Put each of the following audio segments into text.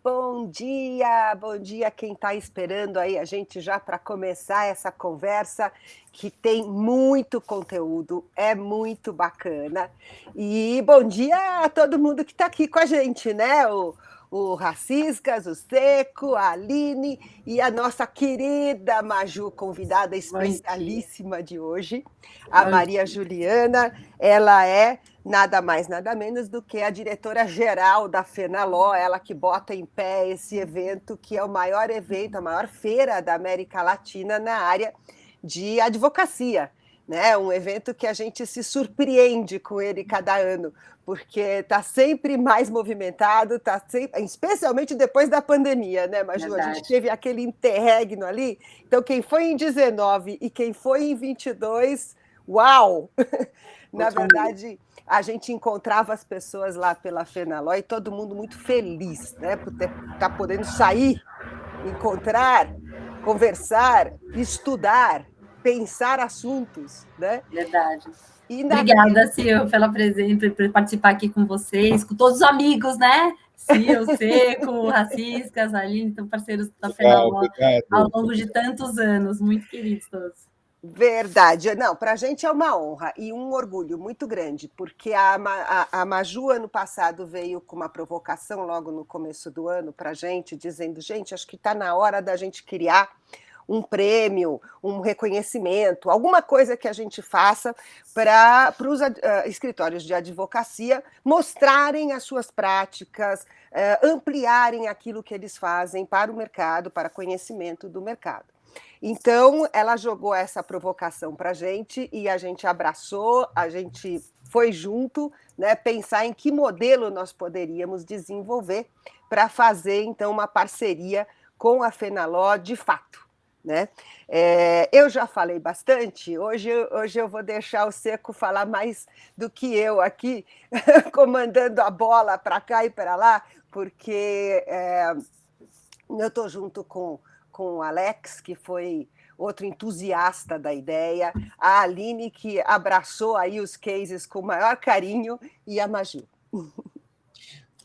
bom dia quem está esperando aí a gente já para começar essa conversa que tem muito conteúdo, é muito bacana. E bom dia a todo mundo que está aqui com a gente, né? O Raciscas, o Seco, a Aline e a nossa querida Maju, convidada Bom dia. especialíssima de hoje, a Bom Maria dia. Juliana. Ela é nada mais, nada menos do que a diretora-geral da FENALO, ela que bota em pé esse evento, que é o maior evento, a maior feira da América Latina na área de advocacia. Né? Um evento que a gente se surpreende com ele cada ano, porque está sempre mais movimentado, especialmente depois da pandemia, né, Maju? A gente Verdade. teve aquele interregno ali, então quem foi em 19 e quem foi em 22, uau! Na Outro mundo. verdade, a gente encontrava as pessoas lá pela FENALO e todo mundo muito feliz, né, por estar podendo sair, encontrar, conversar, estudar, pensar assuntos, né? Verdade. E Obrigada, Sil, pela presença e por participar aqui com vocês, com todos os amigos, né? Sil, Seco, Raciscas, Aline, são parceiros da Legal, FENALO ao obrigado. longo de tantos anos, muito queridos todos. Verdade. Não, para a gente é uma honra e um orgulho muito grande, porque a Maju, ano passado, veio com uma provocação logo no começo do ano para a gente, dizendo: gente, acho que está na hora da gente criar um prêmio, um reconhecimento, alguma coisa que a gente faça para os escritórios de advocacia mostrarem as suas práticas, ampliarem aquilo que eles fazem para o mercado, para conhecimento do mercado. Então, ela jogou essa provocação para a gente e a gente abraçou, a gente foi junto, né, pensar em que modelo nós poderíamos desenvolver para fazer, então, uma parceria com a FENALO de fato. Né? Eu já falei bastante, hoje eu vou deixar o Seco falar mais do que eu aqui, comandando a bola para cá e para lá, porque eu estou junto com o Alex, que foi outro entusiasta da ideia, a Aline, que abraçou aí os cases com o maior carinho, e a Maju.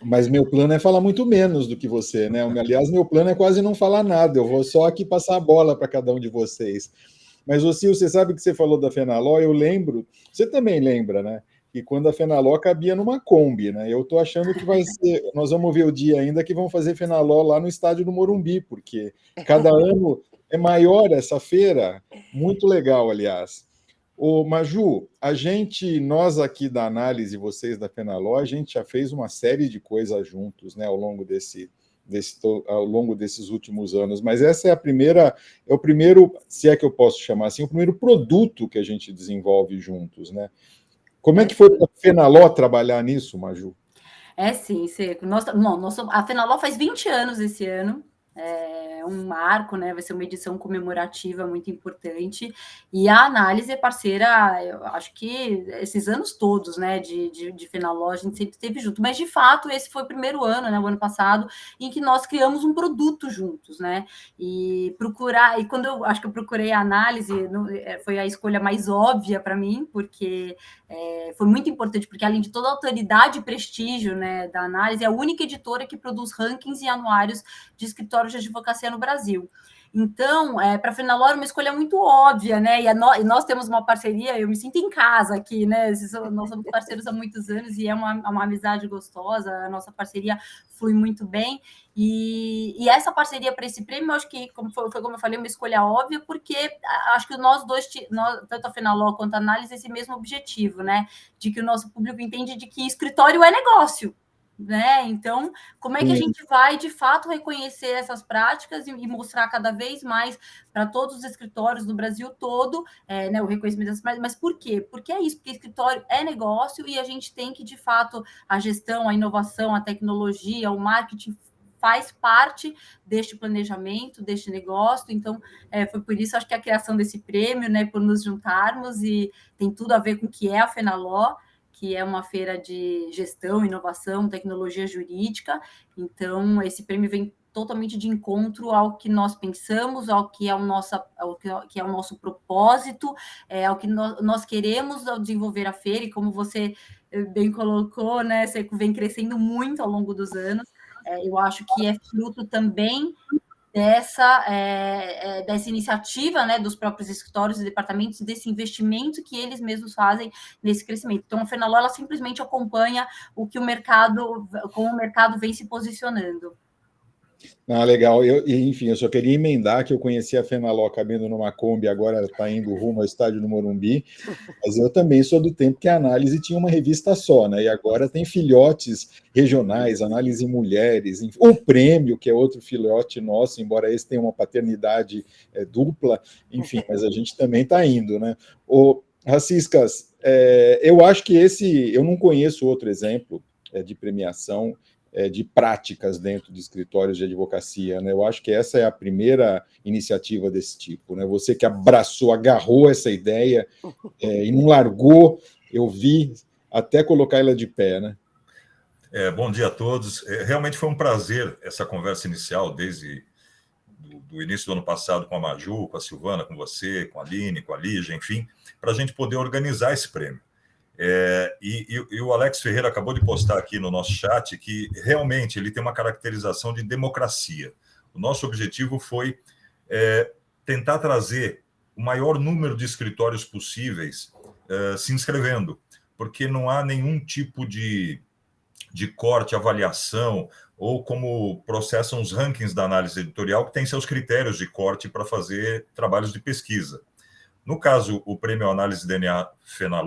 Mas meu plano é falar muito menos do que você, né? Aliás, meu plano é quase não falar nada, eu vou só aqui passar a bola para cada um de vocês. Mas, Sil, você sabe que você falou da FENALO, eu lembro, você também lembra, né? Que quando a FENALO cabia numa Kombi, né? Eu estou achando que vai ser, nós vamos ver o dia ainda que vão fazer FENALO lá no estádio do Morumbi, porque cada ano é maior essa feira, muito legal, aliás. Ô, Maju, nós aqui da análise, vocês da FENALO, a gente já fez uma série de coisas juntos, né, ao longo ao longo desses últimos anos, mas essa é o primeiro, se é que eu posso chamar assim, o primeiro produto que a gente desenvolve juntos, né? Como é que foi para a FENALO trabalhar nisso, Maju? Sim, Seco. A FENALO faz 20 anos esse ano, é um marco, né? Vai ser uma edição comemorativa muito importante. E a análise é parceira, eu acho que esses anos todos, né? De FENALO, a gente sempre esteve junto. Mas, de fato, esse foi o primeiro ano, né? O ano passado, em que nós criamos um produto juntos, né? E quando eu acho que eu procurei a análise, foi a escolha mais óbvia para mim, porque foi muito importante, porque além de toda a autoridade e prestígio, né, da análise, é a única editora que produz rankings e anuários de escritórios de advocacia no Brasil. Então, para a FENALO era uma escolha muito óbvia, né? E nós temos uma parceria, eu me sinto em casa aqui, né? Nós somos parceiros há muitos anos e é uma amizade gostosa, a nossa parceria flui muito bem. E essa parceria para esse prêmio, eu acho que, como eu falei, uma escolha óbvia, porque acho que nós dois, tanto a FENALO quanto a análise, esse mesmo objetivo, né? De que o nosso público entende de que escritório é negócio. Né? Então, como é que a gente vai, de fato, reconhecer essas práticas e mostrar cada vez mais para todos os escritórios do Brasil todo, né, o reconhecimento dessas práticas? Mas por quê? Porque é isso, porque escritório é negócio e a gente tem que, de fato, a gestão, a inovação, a tecnologia, o marketing faz parte deste planejamento, deste negócio. Então, foi por isso, acho que a criação desse prêmio, né, por nos juntarmos, e tem tudo a ver com o que é a FENALO, que é uma feira de gestão, inovação, tecnologia jurídica. Então, esse prêmio vem totalmente de encontro ao que nós pensamos, ao que é o nosso propósito, ao que nós queremos ao desenvolver a feira, e como você bem colocou, né, você vem crescendo muito ao longo dos anos. eu acho que é fruto também dessa iniciativa, né, dos próprios escritórios e departamentos, desse investimento que eles mesmos fazem nesse crescimento. Então, a Fenaló, ela simplesmente acompanha como o mercado vem se posicionando. Legal. Enfim, eu só queria emendar que eu conheci a Fenaló cabendo numa Kombi, agora está indo rumo ao estádio do Morumbi, mas eu também sou do tempo que a Análise tinha uma revista só, né? E agora tem filhotes regionais, Análise Mulheres, o Prêmio, que é outro filhote nosso, embora esse tenha uma paternidade dupla, enfim, mas a gente também está indo, né? Raciscas, eu acho que eu não conheço outro exemplo de premiação de práticas dentro de escritórios de advocacia, né? Eu acho que essa é a primeira iniciativa desse tipo, né? Você que agarrou essa ideia e não largou, eu vi até colocar ela de pé, né? Bom dia a todos. Realmente foi um prazer essa conversa inicial, desde do início do ano passado com a Maju, com a Silvana, com você, com a Aline, com a Lígia, enfim, para a gente poder organizar esse prêmio. E o Alex Ferreira acabou de postar aqui no nosso chat que realmente ele tem uma caracterização de democracia. O nosso objetivo foi tentar trazer o maior número de escritórios possíveis se inscrevendo, porque não há nenhum tipo de corte, avaliação, ou como processam os rankings da análise editorial, que tem seus critérios de corte para fazer trabalhos de pesquisa. No caso, o Prêmio Análise DNA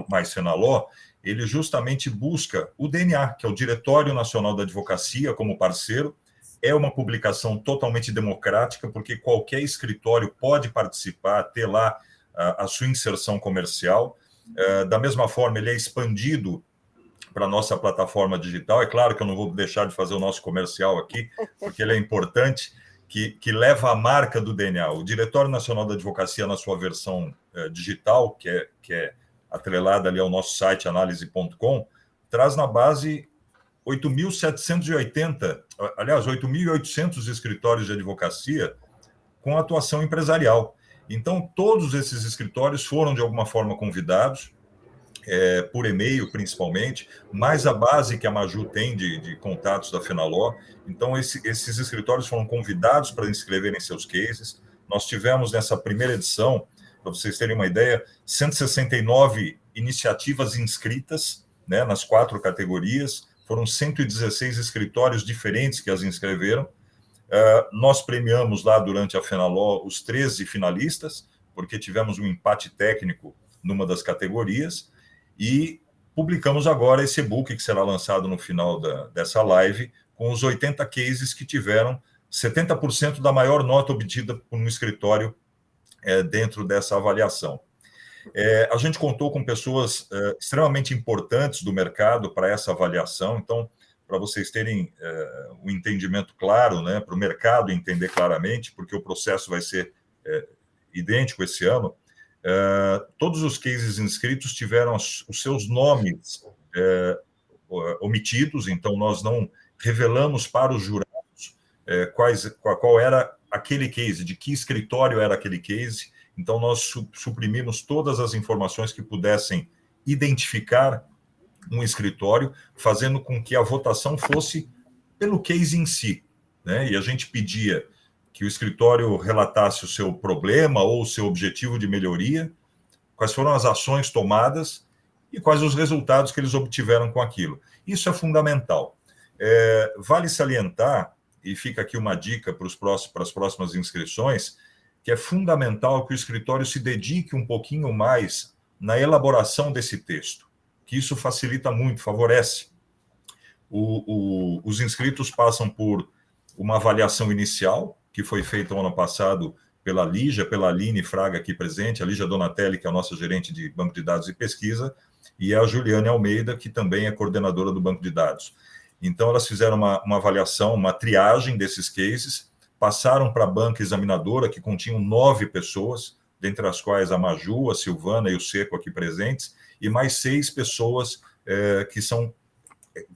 mais Fenaló, ele justamente busca o DNA, que é o Diretório Nacional da Advocacia, como parceiro. É uma publicação totalmente democrática, porque qualquer escritório pode participar, ter lá a sua inserção comercial. Da mesma forma, ele é expandido para a nossa plataforma digital. É claro que eu não vou deixar de fazer o nosso comercial aqui, porque ele é importante, que leva a marca do DNA. O Diretório Nacional da Advocacia, na sua versão digital, que é atrelada ali ao nosso site, análise.com, traz na base 8.800 escritórios de advocacia com atuação empresarial. Então, todos esses escritórios foram, de alguma forma, convidados, por e-mail, principalmente, mais a base que a Maju tem de contatos da Fenaló. Então, esses escritórios foram convidados para inscreverem seus cases. Nós tivemos, nessa primeira edição, para vocês terem uma ideia, 169 iniciativas inscritas, né, nas 4 categorias. Foram 116 escritórios diferentes que as inscreveram. Nós premiamos lá, durante a Fenaló, os 13 finalistas, porque tivemos um empate técnico numa das categorias. E publicamos agora esse e-book que será lançado no final dessa live, com os 80 cases que tiveram 70% da maior nota obtida por um escritório dentro dessa avaliação. A gente contou com pessoas extremamente importantes do mercado para essa avaliação. Então, para vocês terem um entendimento claro, né, para o mercado entender claramente, porque o processo vai ser idêntico esse ano, todos os cases inscritos tiveram os seus nomes omitidos, então nós não revelamos para os jurados qual era aquele case, de que escritório era aquele case. Então nós suprimimos todas as informações que pudessem identificar um escritório, fazendo com que a votação fosse pelo case em si, né? E a gente pedia que o escritório relatasse o seu problema ou o seu objetivo de melhoria, quais foram as ações tomadas e quais os resultados que eles obtiveram com aquilo. Isso é fundamental. Vale salientar, e fica aqui uma dica para as próximas inscrições, que é fundamental que o escritório se dedique um pouquinho mais na elaboração desse texto, que isso facilita muito, favorece. Os inscritos passam por uma avaliação inicial, que foi feita no ano passado pela Lígia, pela Aline Fraga aqui presente, a Lígia Donatelli, que é a nossa gerente de banco de dados e pesquisa, e a Juliane Almeida, que também é coordenadora do banco de dados. Então, elas fizeram uma avaliação, uma triagem desses cases, passaram para a banca examinadora, que continham 9 pessoas, dentre as quais a Maju, a Silvana e o Seco aqui presentes, e mais 6 pessoas que são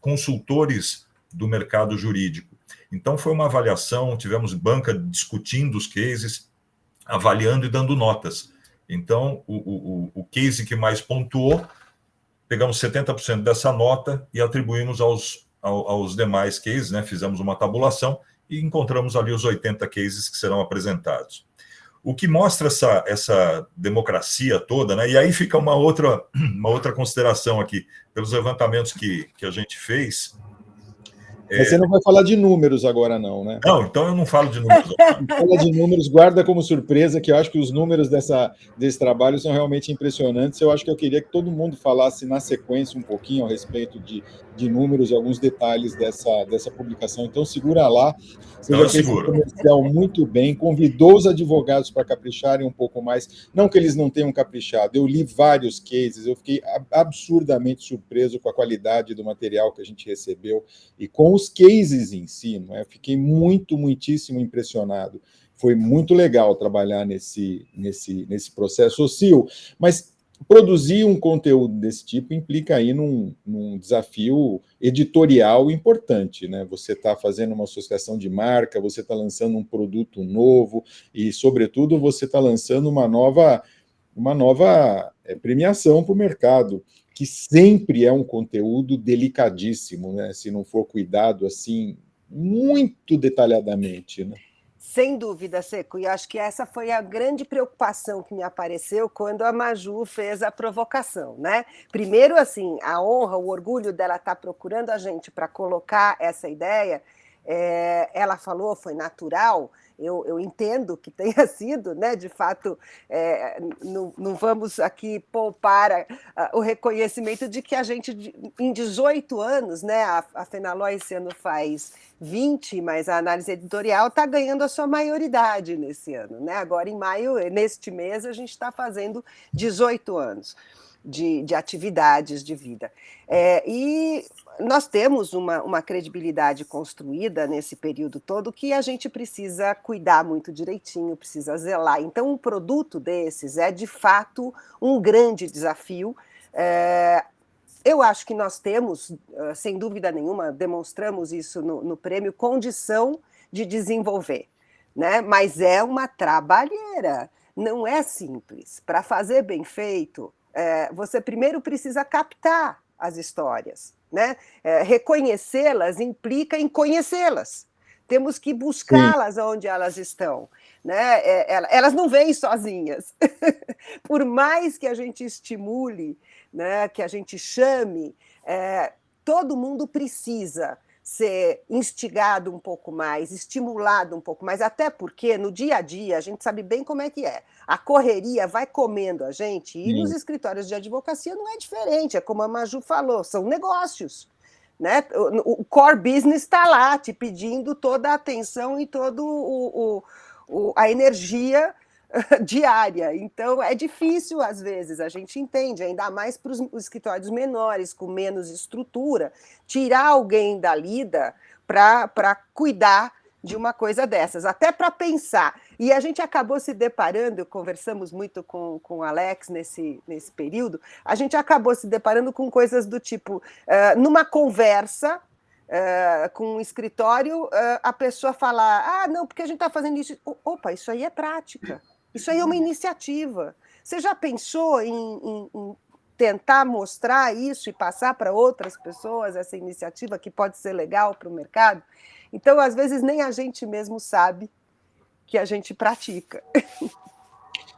consultores do mercado jurídico. Então, foi uma avaliação, tivemos banca discutindo os cases, avaliando e dando notas. Então, o case que mais pontuou, pegamos 70% dessa nota e atribuímos aos aos demais cases, né? Fizemos uma tabulação e encontramos ali os 80 cases que serão apresentados. O que mostra essa democracia toda, né? E aí fica uma outra consideração aqui, pelos levantamentos que a gente fez. Mas você não vai falar de números agora, não, né? Não, então eu não falo de números. Fala de números, guarda como surpresa, que eu acho que os números desse trabalho são realmente impressionantes. Eu acho que eu queria que todo mundo falasse na sequência um pouquinho a respeito de números e alguns detalhes dessa publicação. Então, segura lá. Você já fez um comercial muito bem, convidou os advogados para capricharem um pouco mais. Não que eles não tenham caprichado, eu li vários cases, eu fiquei absurdamente surpreso com a qualidade do material que a gente recebeu e com os cases em si, não é? Fiquei muitíssimo impressionado. Foi muito legal trabalhar nesse processo, Sil, mas produzir um conteúdo desse tipo implica aí num desafio editorial importante, né? Você está fazendo uma associação de marca, você está lançando um produto novo e, sobretudo, você está lançando uma nova premiação para o mercado, que sempre é um conteúdo delicadíssimo, né? Se não for cuidado assim muito detalhadamente, né? Sem dúvida, Seco, e acho que essa foi a grande preocupação que me apareceu quando a Maju fez a provocação, né? Primeiro, assim, a honra, o orgulho dela estar procurando a gente para colocar essa ideia, ela falou, foi natural. Eu entendo que tenha sido, né? De fato, não vamos aqui poupar o reconhecimento de que a gente, em 18 anos, né? A Fenalói esse ano faz 20, mas a análise editorial está ganhando a sua maioridade nesse ano, né? Agora, em maio, neste mês, a gente está fazendo 18 anos de atividades de vida. E nós temos uma credibilidade construída nesse período todo que a gente precisa cuidar muito direitinho, precisa zelar. Então, um produto desses é, de fato, um grande desafio. Eu acho que nós temos, sem dúvida nenhuma, demonstramos isso no prêmio, condição de desenvolver, né? Mas é uma trabalheira, não é simples. Para fazer bem feito, você primeiro precisa captar as histórias, né? Reconhecê-las implica em conhecê-las. Temos que buscá-las onde elas estão, né? Elas não vêm sozinhas. Por mais que a gente estimule, né, que a gente chame, todo mundo precisa ser instigado um pouco mais, estimulado um pouco mais, até porque no dia a dia a gente sabe bem como é que é. A correria vai comendo a gente e nos escritórios de advocacia não é diferente, é como a Maju falou, são negócios, né? O core business está lá te pedindo toda a atenção e toda a energia diária. Então, é difícil, às vezes, a gente entende, ainda mais para os escritórios menores, com menos estrutura, tirar alguém da lida para cuidar de uma coisa dessas, até para pensar. E a gente acabou se deparando, conversamos muito com o Alex nesse período, a gente acabou se deparando com coisas do tipo, numa conversa, com um escritório, a pessoa falar, não, porque a gente está fazendo isso. Opa, isso aí é prática. Isso aí é uma iniciativa. Você já pensou em tentar mostrar isso e passar para outras pessoas essa iniciativa que pode ser legal para o mercado? Então, às vezes, nem a gente mesmo sabe que a gente pratica.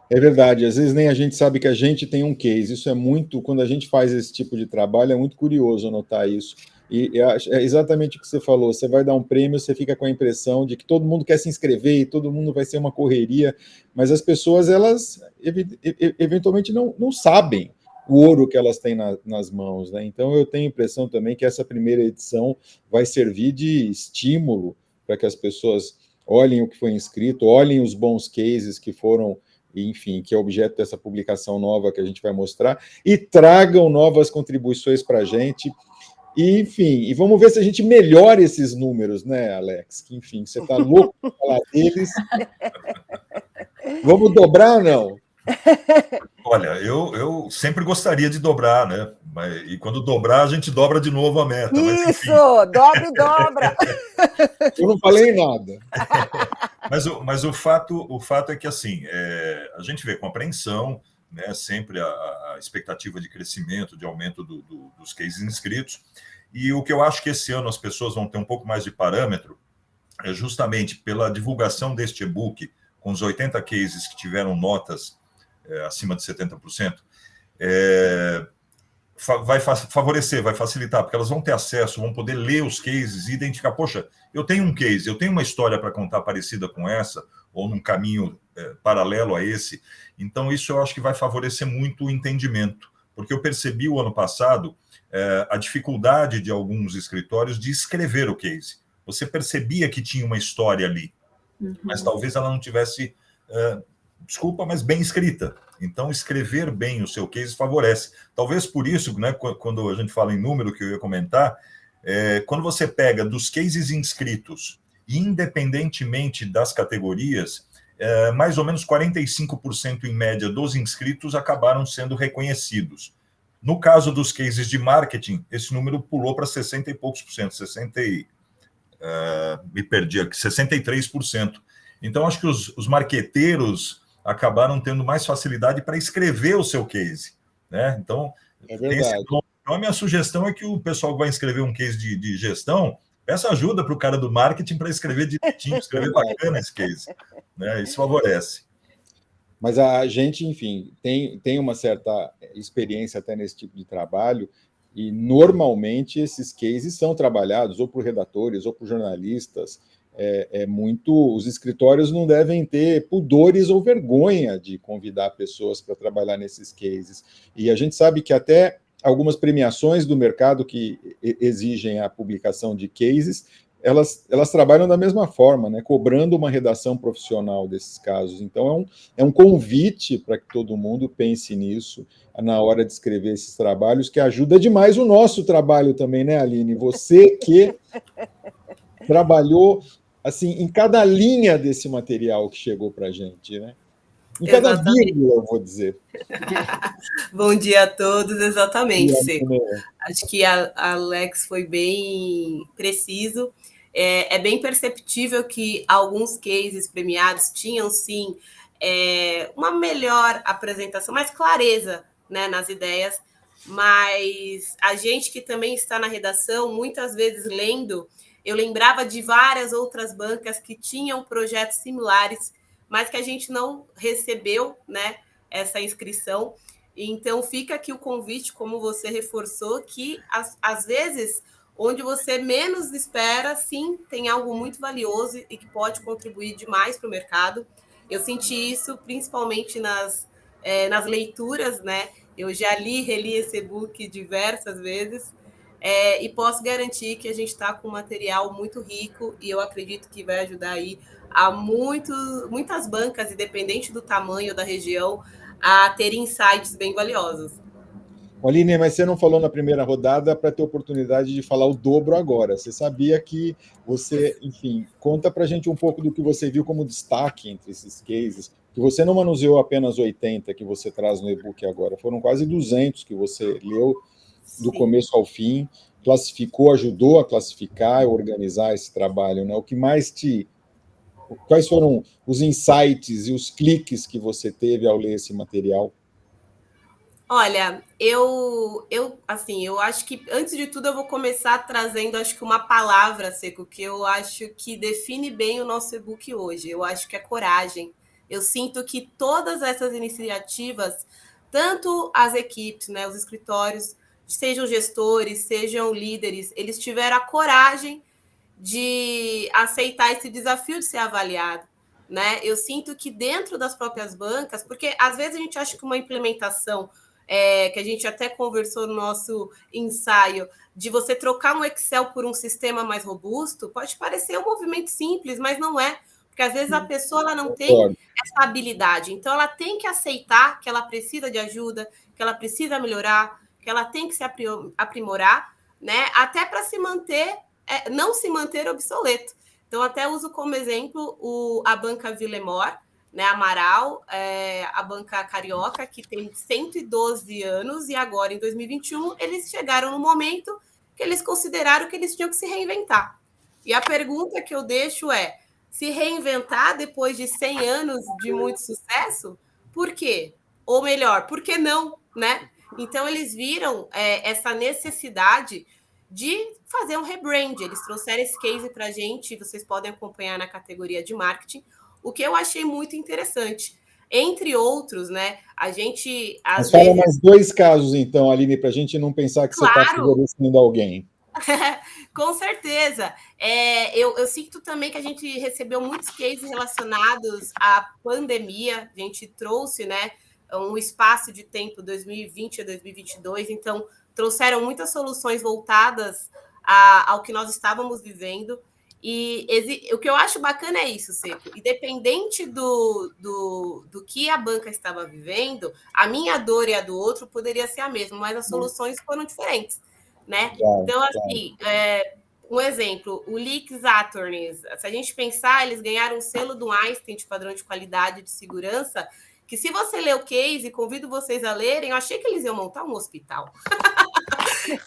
É verdade, às vezes nem a gente sabe que a gente tem um case. Isso é muito, quando a gente faz esse tipo de trabalho, é muito curioso notar isso. E é exatamente o que você falou, você vai dar um prêmio, você fica com a impressão de que todo mundo quer se inscrever e todo mundo vai ser uma correria, mas as pessoas, elas eventualmente não sabem o ouro que elas têm nas mãos, né? Então eu tenho a impressão também que essa primeira edição vai servir de estímulo para que as pessoas olhem o que foi inscrito, olhem os bons cases que foram, enfim, que é objeto dessa publicação nova que a gente vai mostrar, e tragam novas contribuições para a gente. E, enfim, e vamos ver se a gente melhora esses números, né, Alex? Que, enfim, você está louco para falar deles. Vamos dobrar ou não? Olha, eu sempre gostaria de dobrar, né? E quando dobrar, a gente dobra de novo a meta. Isso, dobra. Eu não falei nada. Mas o fato é que, assim, a gente vê com apreensão, né, sempre a expectativa de crescimento, de aumento dos cases inscritos. E o que eu acho que esse ano as pessoas vão ter um pouco mais de parâmetro é justamente pela divulgação deste e-book, com os 80 cases que tiveram notas acima de 70%, vai favorecer, vai facilitar, porque elas vão ter acesso, vão poder ler os cases e identificar, poxa, eu tenho um case, eu tenho uma história para contar parecida com essa, ou num caminho paralelo a esse. Então, isso eu acho que vai favorecer muito o entendimento, porque eu percebi o ano passado a dificuldade de alguns escritórios de escrever o case. Você percebia que tinha uma história ali, mas talvez ela não tivesse, desculpa, mas bem escrita. Então, escrever bem o seu case favorece. Talvez por isso, né, quando a gente fala em número, que eu ia comentar, quando você pega dos cases inscritos, independentemente das categorias, mais ou menos 45% em média dos inscritos acabaram sendo reconhecidos. No caso dos cases de marketing, esse número pulou para 60 e poucos por cento, 63%. Então, acho que os marqueteiros acabaram tendo mais facilidade para escrever o seu case, né? Então, Então, a minha sugestão é que o pessoal que vai escrever um case de gestão, peça ajuda para o cara do marketing para escrever direitinho, escrever bacana esse case, né? Isso favorece. Mas a gente, enfim, tem uma certa experiência até nesse tipo de trabalho, e normalmente esses cases são trabalhados ou por redatores ou por jornalistas. Os escritórios não devem ter pudores ou vergonha de convidar pessoas para trabalhar nesses cases. E a gente sabe que até algumas premiações do mercado que exigem a publicação de cases, elas trabalham da mesma forma, né, cobrando uma redação profissional desses casos. Então, é um convite para que todo mundo pense nisso na hora de escrever esses trabalhos, que ajuda demais o nosso trabalho também, né, Aline? Você que trabalhou assim em cada linha desse material que chegou para a gente, né? Em cada vírgula, eu vou dizer. Bom dia a todos, exatamente, Seco. Acho que a Alex foi bem preciso. É bem perceptível que alguns cases premiados tinham, sim, uma melhor apresentação, mais clareza, né, nas ideias, mas a gente que também está na redação, muitas vezes lendo, eu lembrava de várias outras bancas que tinham projetos similares, mas que a gente não recebeu, né, essa inscrição. Então, fica aqui o convite, como você reforçou, que às vezes, onde você menos espera, sim, tem algo muito valioso e que pode contribuir demais para o mercado. Eu senti isso principalmente nas leituras, né? Eu já reli esse e-book diversas vezes, e posso garantir que a gente está com um material muito rico e eu acredito que vai ajudar aí a muitas bancas, independente do tamanho da região, a ter insights bem valiosos. Aline, mas você não falou na primeira rodada para ter oportunidade de falar o dobro agora. Você sabia que você, enfim, conta para a gente um pouco do que você viu como destaque entre esses cases, que você não manuseou apenas 80 que você traz no e-book agora, foram quase 200 que você leu do começo ao fim, classificou, ajudou a classificar e organizar esse trabalho, né? O que mais quais foram os insights e os cliques que você teve ao ler esse material? Olha, eu acho que, antes de tudo, eu vou começar trazendo, acho que uma palavra, Seco, que eu acho que define bem o nosso e-book hoje. Eu acho que é coragem. Eu sinto que todas essas iniciativas, tanto as equipes, né, os escritórios, sejam gestores, sejam líderes, eles tiveram a coragem de aceitar esse desafio de ser avaliado, né? Eu sinto que dentro das próprias bancas, porque às vezes a gente acha que uma implementação, que a gente até conversou no nosso ensaio, de você trocar um Excel por um sistema mais robusto, pode parecer um movimento simples, mas não é, porque às vezes a pessoa ela não tem essa habilidade, então ela tem que aceitar que ela precisa de ajuda, que ela precisa melhorar, que ela tem que se aprimorar, né? Até para se manter, não se manter obsoleto. Então, até uso como exemplo a banca Villemor, né, Amaral, a banca Carioca, que tem 112 anos, e agora, em 2021, eles chegaram no momento que eles consideraram que eles tinham que se reinventar. E a pergunta que eu deixo é, se reinventar depois de 100 anos de muito sucesso, por quê? Ou melhor, por que não, né? Então, eles viram essa necessidade de fazer um rebrand. Eles trouxeram esse case para a gente, vocês podem acompanhar na categoria de marketing, o que eu achei muito interessante. Entre outros, né? A gente, às Mas fala vezes... mais 2 casos, então, Aline, para a gente não pensar que você está favorecendo alguém. Com certeza. Eu sinto também que a gente recebeu muitos cases relacionados à pandemia. A gente trouxe, né, um espaço de tempo 2020 a 2022, então trouxeram muitas soluções voltadas ao que nós estávamos vivendo. E o que eu acho bacana é isso, Seco. Independente do que a banca estava vivendo, a minha dor e a do outro poderia ser a mesma, mas as soluções foram diferentes, né? Claro, Então, assim, um exemplo, o Leaks Attorneys, se a gente pensar, eles ganharam um selo do Einstein de padrão de qualidade e de segurança, que se você ler o case, convido vocês a lerem, eu achei que eles iam montar um hospital.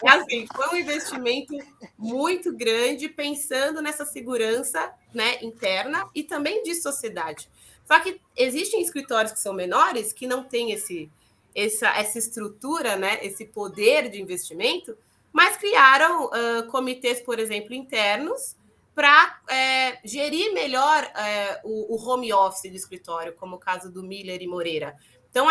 Assim, foi um investimento muito grande, pensando nessa segurança, né, interna e também de sociedade. Só que existem escritórios que são menores, que não têm essa estrutura, né, esse poder de investimento, mas criaram comitês, por exemplo, internos, para gerir melhor o home office do escritório, como o caso do Miller e Moreira. Então,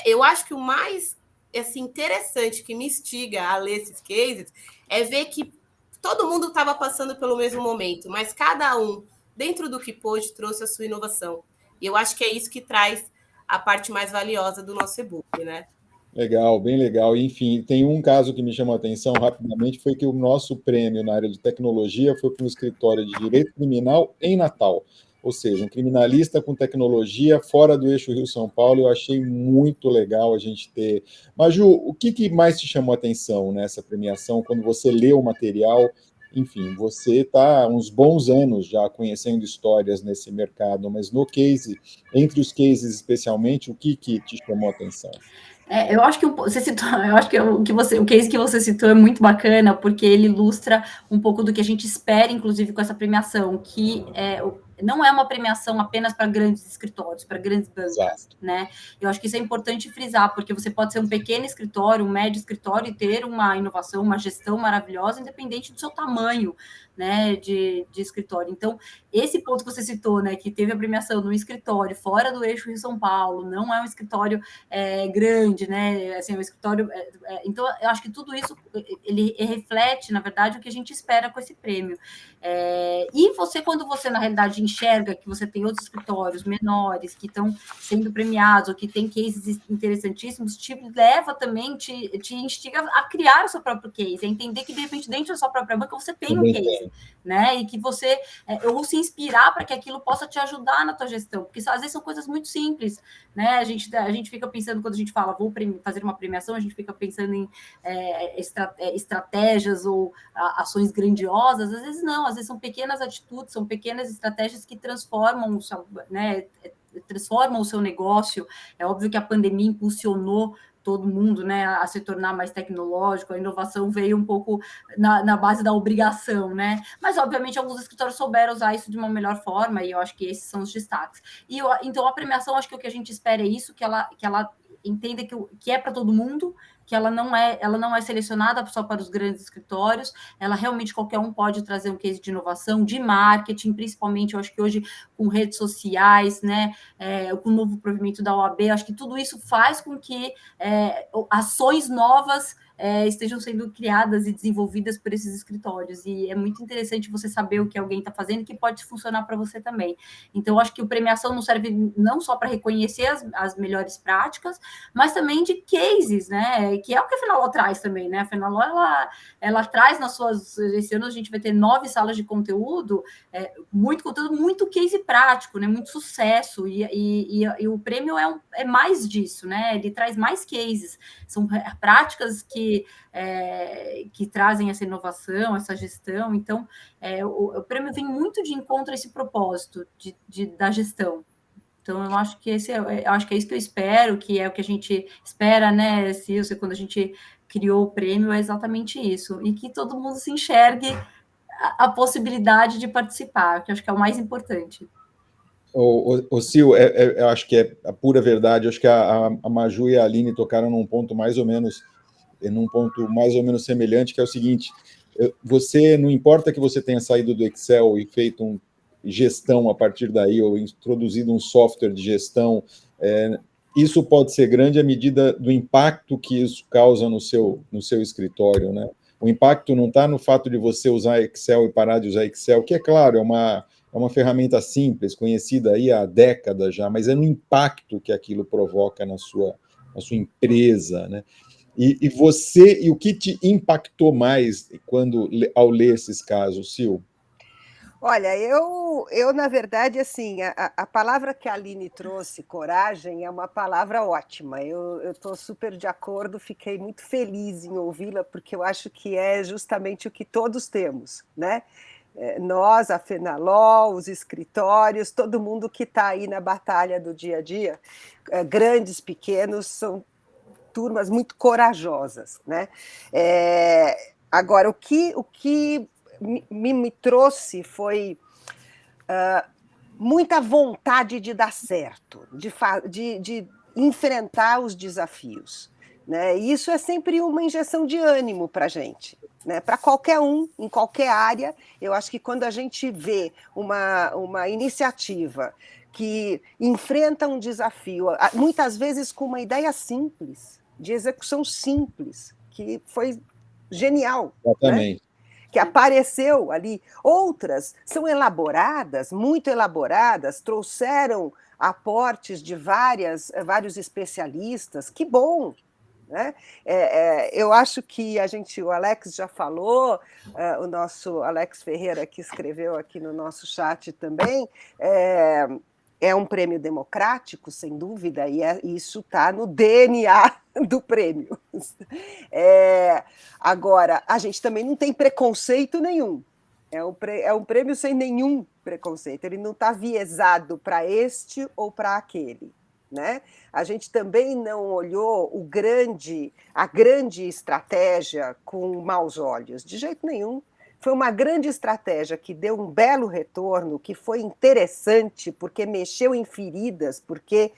eu acho que o mais assim, interessante que me instiga a ler esses cases é ver que todo mundo estava passando pelo mesmo momento, mas cada um, dentro do que pôde, trouxe a sua inovação. E eu acho que é isso que traz a parte mais valiosa do nosso e-book, né? Legal, bem legal. Enfim, tem um caso que me chamou a atenção rapidamente, foi que o nosso prêmio na área de tecnologia foi para um escritório de direito criminal em Natal. Ou seja, um criminalista com tecnologia fora do eixo Rio-São Paulo. Eu achei muito legal a gente ter. Maju, o que mais te chamou a atenção nessa premiação, quando você leu o material? Enfim, você está há uns bons anos já conhecendo histórias nesse mercado, mas no case, entre os cases especialmente, o que te chamou a atenção? Eu acho que você citou, eu acho que o case que você citou é muito bacana, porque ele ilustra um pouco do que a gente espera, inclusive, com essa premiação, que não é uma premiação apenas para grandes escritórios, para grandes bancas, exato, né? Eu acho que isso é importante frisar, porque você pode ser um pequeno escritório, um médio escritório e ter uma inovação, uma gestão maravilhosa, independente do seu tamanho, né, de escritório. Então, esse ponto que você citou, né, que teve a premiação no escritório fora do eixo Rio-São Paulo, não é um escritório grande, né, assim, é um escritório... então, eu acho que tudo isso, ele reflete, na verdade, o que a gente espera com esse prêmio. E você, quando você, na realidade, enxerga que você tem outros escritórios menores que estão sendo premiados ou que tem cases interessantíssimos, te leva também, te instiga a criar o seu próprio case, a entender que, de repente, dentro da sua própria banca, você tem um case, né? E que você, ou se inspirar para que aquilo possa te ajudar na tua gestão, porque às vezes são coisas muito simples, né? A gente fica pensando, quando a gente fala, vou fazer uma premiação, a gente fica pensando em estratégias ou ações grandiosas, às vezes não, às vezes são pequenas atitudes, são pequenas estratégias que transformam, né, transformam o seu negócio. É óbvio que a pandemia impulsionou todo mundo, né, a se tornar mais tecnológico, a inovação veio um pouco na base da obrigação, né, mas obviamente alguns escritórios souberam usar isso de uma melhor forma, e eu acho que esses são os destaques. Então a premiação, acho que o que a gente espera é isso, que ela entenda que é para todo mundo, que ela não é selecionada só para os grandes escritórios, ela realmente qualquer um pode trazer um case de inovação, de marketing, principalmente, eu acho que hoje com redes sociais, né, com o novo provimento da OAB, acho que tudo isso faz com que ações novas estejam sendo criadas e desenvolvidas por esses escritórios, e é muito interessante você saber o que alguém está fazendo, que pode funcionar para você também. Então, acho que a premiação não serve não só para reconhecer as melhores práticas, mas também de cases, né, que é o que a Fenaló traz também, né, a Fenaló, ela traz nas suas, esse ano a gente vai ter 9 salas de conteúdo, muito conteúdo, muito case prático, né, muito sucesso, e o prêmio é mais disso, né, ele traz mais cases, são práticas que trazem essa inovação, essa gestão. Então, o prêmio vem muito de encontro a esse propósito da gestão. Então, eu acho que é isso que eu espero, que é o que a gente espera, né, Silvia, quando a gente criou o prêmio, é exatamente isso. E que todo mundo se enxergue a possibilidade de participar, que eu acho que é o mais importante. Sil, eu acho que é a pura verdade. Eu acho que a Maju e a Aline tocaram num ponto mais ou menos num ponto mais ou menos semelhante, que é o seguinte: você, não importa que você tenha saído do Excel e feito gestão a partir daí, ou introduzido um software de gestão, isso pode ser grande à medida do impacto que isso causa no seu escritório, né? O impacto não está no fato de você usar Excel e parar de usar Excel, que é claro, é uma ferramenta simples, conhecida aí há décadas já, mas é no impacto que aquilo provoca na sua empresa, né? E o que te impactou mais ao ler esses casos, Sil? Olha, eu na verdade, assim, a palavra que a Aline trouxe, coragem, é uma palavra ótima. Eu estou super de acordo, fiquei muito feliz em ouvi-la, porque eu acho que é justamente o que todos temos, né? Nós, a Fenaló, os escritórios, todo mundo que está aí na batalha do dia a dia, grandes, pequenos, são turmas muito corajosas, né? Agora, o que me trouxe foi muita vontade de dar certo, de enfrentar os desafios, né? E isso é sempre uma injeção de ânimo para a gente, né? Para qualquer um, em qualquer área. Eu acho que quando a gente vê uma iniciativa que enfrenta um desafio, muitas vezes com uma ideia simples, de execução simples, que foi genial, né? Exatamente. Que apareceu ali. Outras são elaboradas, muito elaboradas, trouxeram aportes de vários especialistas. Que bom! Né? Eu acho que o Alex já falou, o nosso Alex Ferreira, que escreveu aqui no nosso chat também, é um prêmio democrático, sem dúvida, e isso está no DNA do prêmio. Agora, a gente também não tem preconceito nenhum. É um prêmio sem nenhum preconceito. Ele não está viesado para este ou para aquele. Né? A gente também não olhou a grande estratégia com maus olhos, de jeito nenhum. Foi uma grande estratégia que deu um belo retorno, que foi interessante, porque mexeu em feridas, porque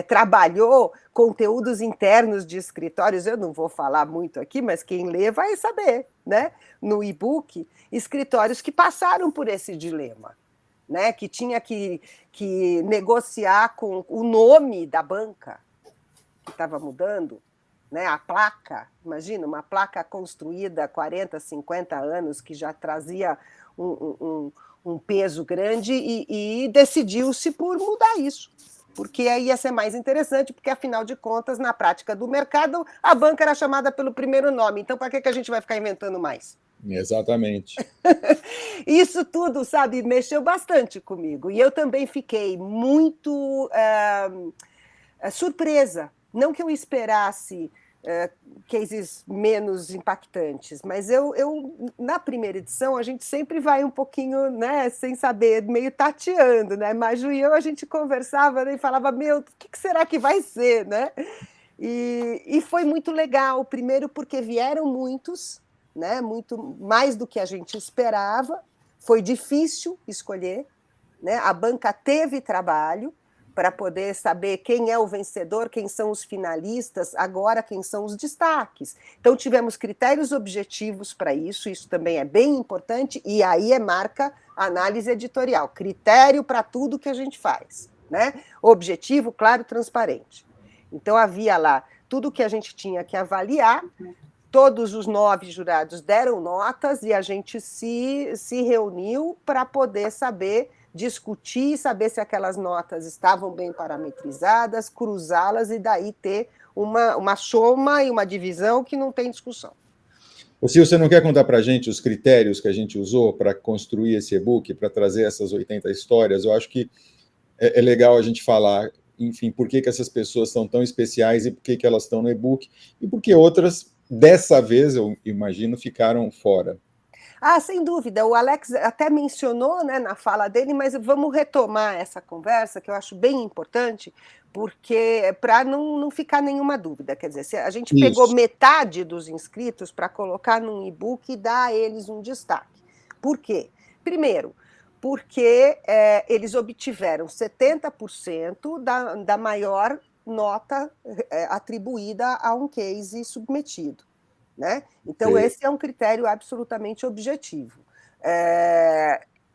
trabalhou conteúdos internos de escritórios. Eu não vou falar muito aqui, mas quem lê vai saber, né? No e-book, escritórios que passaram por esse dilema, né? Que tinha que negociar com o nome da banca, que estava mudando, né? A placa, imagina, uma placa construída há 40, 50 anos, que já trazia um peso grande, e decidiu-se por mudar isso, porque aí ia ser mais interessante, porque, afinal de contas, na prática do mercado, a banca era chamada pelo primeiro nome, então para que a gente vai ficar inventando mais? Exatamente. Isso tudo, sabe, mexeu bastante comigo, e eu também fiquei muito surpresa. Não que eu esperasse cases menos impactantes, mas eu, na primeira edição, a gente sempre vai um pouquinho, né, sem saber, meio tateando, né? Maju e eu, a gente conversava, né, e falava, meu, o que será que vai ser, né? E foi muito legal, primeiro porque vieram muitos, né, muito mais do que a gente esperava, foi difícil escolher, né? A banca teve trabalho para poder saber quem é o vencedor, quem são os finalistas, agora quem são os destaques. Então, tivemos critérios objetivos para isso também é bem importante, e aí marca a análise editorial, critério para tudo que a gente faz, né? Objetivo, claro, transparente. Então, havia lá tudo que a gente tinha que avaliar, todos os 9 jurados deram notas, e a gente se reuniu para poder discutir, saber se aquelas notas estavam bem parametrizadas, cruzá-las e daí ter uma soma e uma divisão que não tem discussão. Sil, você não quer contar para a gente os critérios que a gente usou para construir esse e-book, para trazer essas 80 histórias? Eu acho que é legal a gente falar, enfim, por que essas pessoas são tão especiais e por que elas estão no e-book, e por que outras, dessa vez, eu imagino, ficaram fora. Sem dúvida. O Alex até mencionou, né, na fala dele, mas vamos retomar essa conversa, que eu acho bem importante, porque para não ficar nenhuma dúvida. Quer dizer, se a gente pegou metade dos inscritos para colocar num e-book e dar a eles um destaque. Por quê? Primeiro, porque eles obtiveram 70% da maior nota atribuída a um case submetido, né? Então, esse é um critério absolutamente objetivo.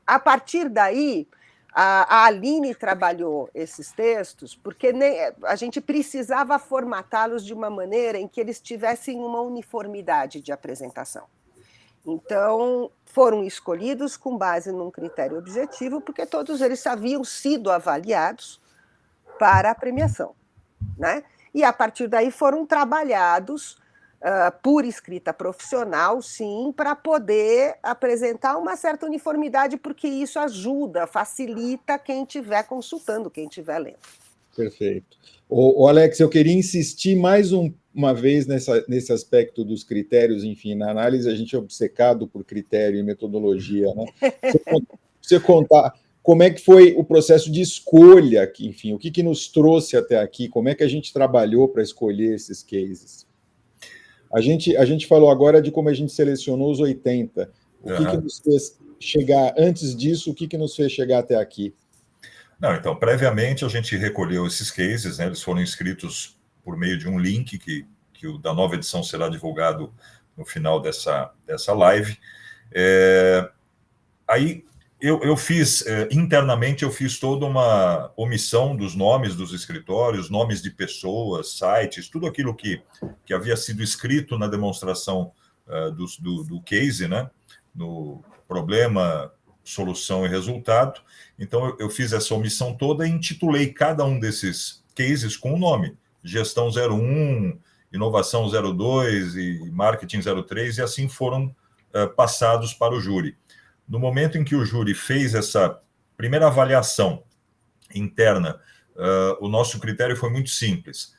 A partir daí, a Aline trabalhou esses textos porque a gente precisava formatá-los de uma maneira em que eles tivessem uma uniformidade de apresentação. Então, foram escolhidos com base num critério objetivo, porque todos eles haviam sido avaliados para a premiação, né? E, a partir daí, foram trabalhados por escrita profissional, sim, para poder apresentar uma certa uniformidade, porque isso ajuda, facilita quem estiver consultando, quem estiver lendo. Perfeito. O Alex, eu queria insistir mais uma vez nesse aspecto dos critérios, enfim, na análise a gente é obcecado por critério e metodologia, né? Você contar como é que foi o processo de escolha aqui, enfim, o que nos trouxe até aqui, como é que a gente trabalhou para escolher esses cases? A gente falou agora de como a gente selecionou os 80. O que nos fez chegar, antes disso, o que nos fez chegar até aqui? Não, então, previamente a gente recolheu esses cases, né, eles foram inscritos por meio de um link que o da nova edição será divulgado no final dessa live. Aí eu fiz, internamente, eu fiz toda uma omissão dos nomes dos escritórios, nomes de pessoas, sites, tudo aquilo que havia sido escrito na demonstração do case, né, no problema, solução e resultado. Então, eu fiz essa omissão toda e intitulei cada um desses cases com o nome. Gestão 01, Inovação 02 e Marketing 03, e assim foram passados para o júri. No momento em que o júri fez essa primeira avaliação interna, o nosso critério foi muito simples.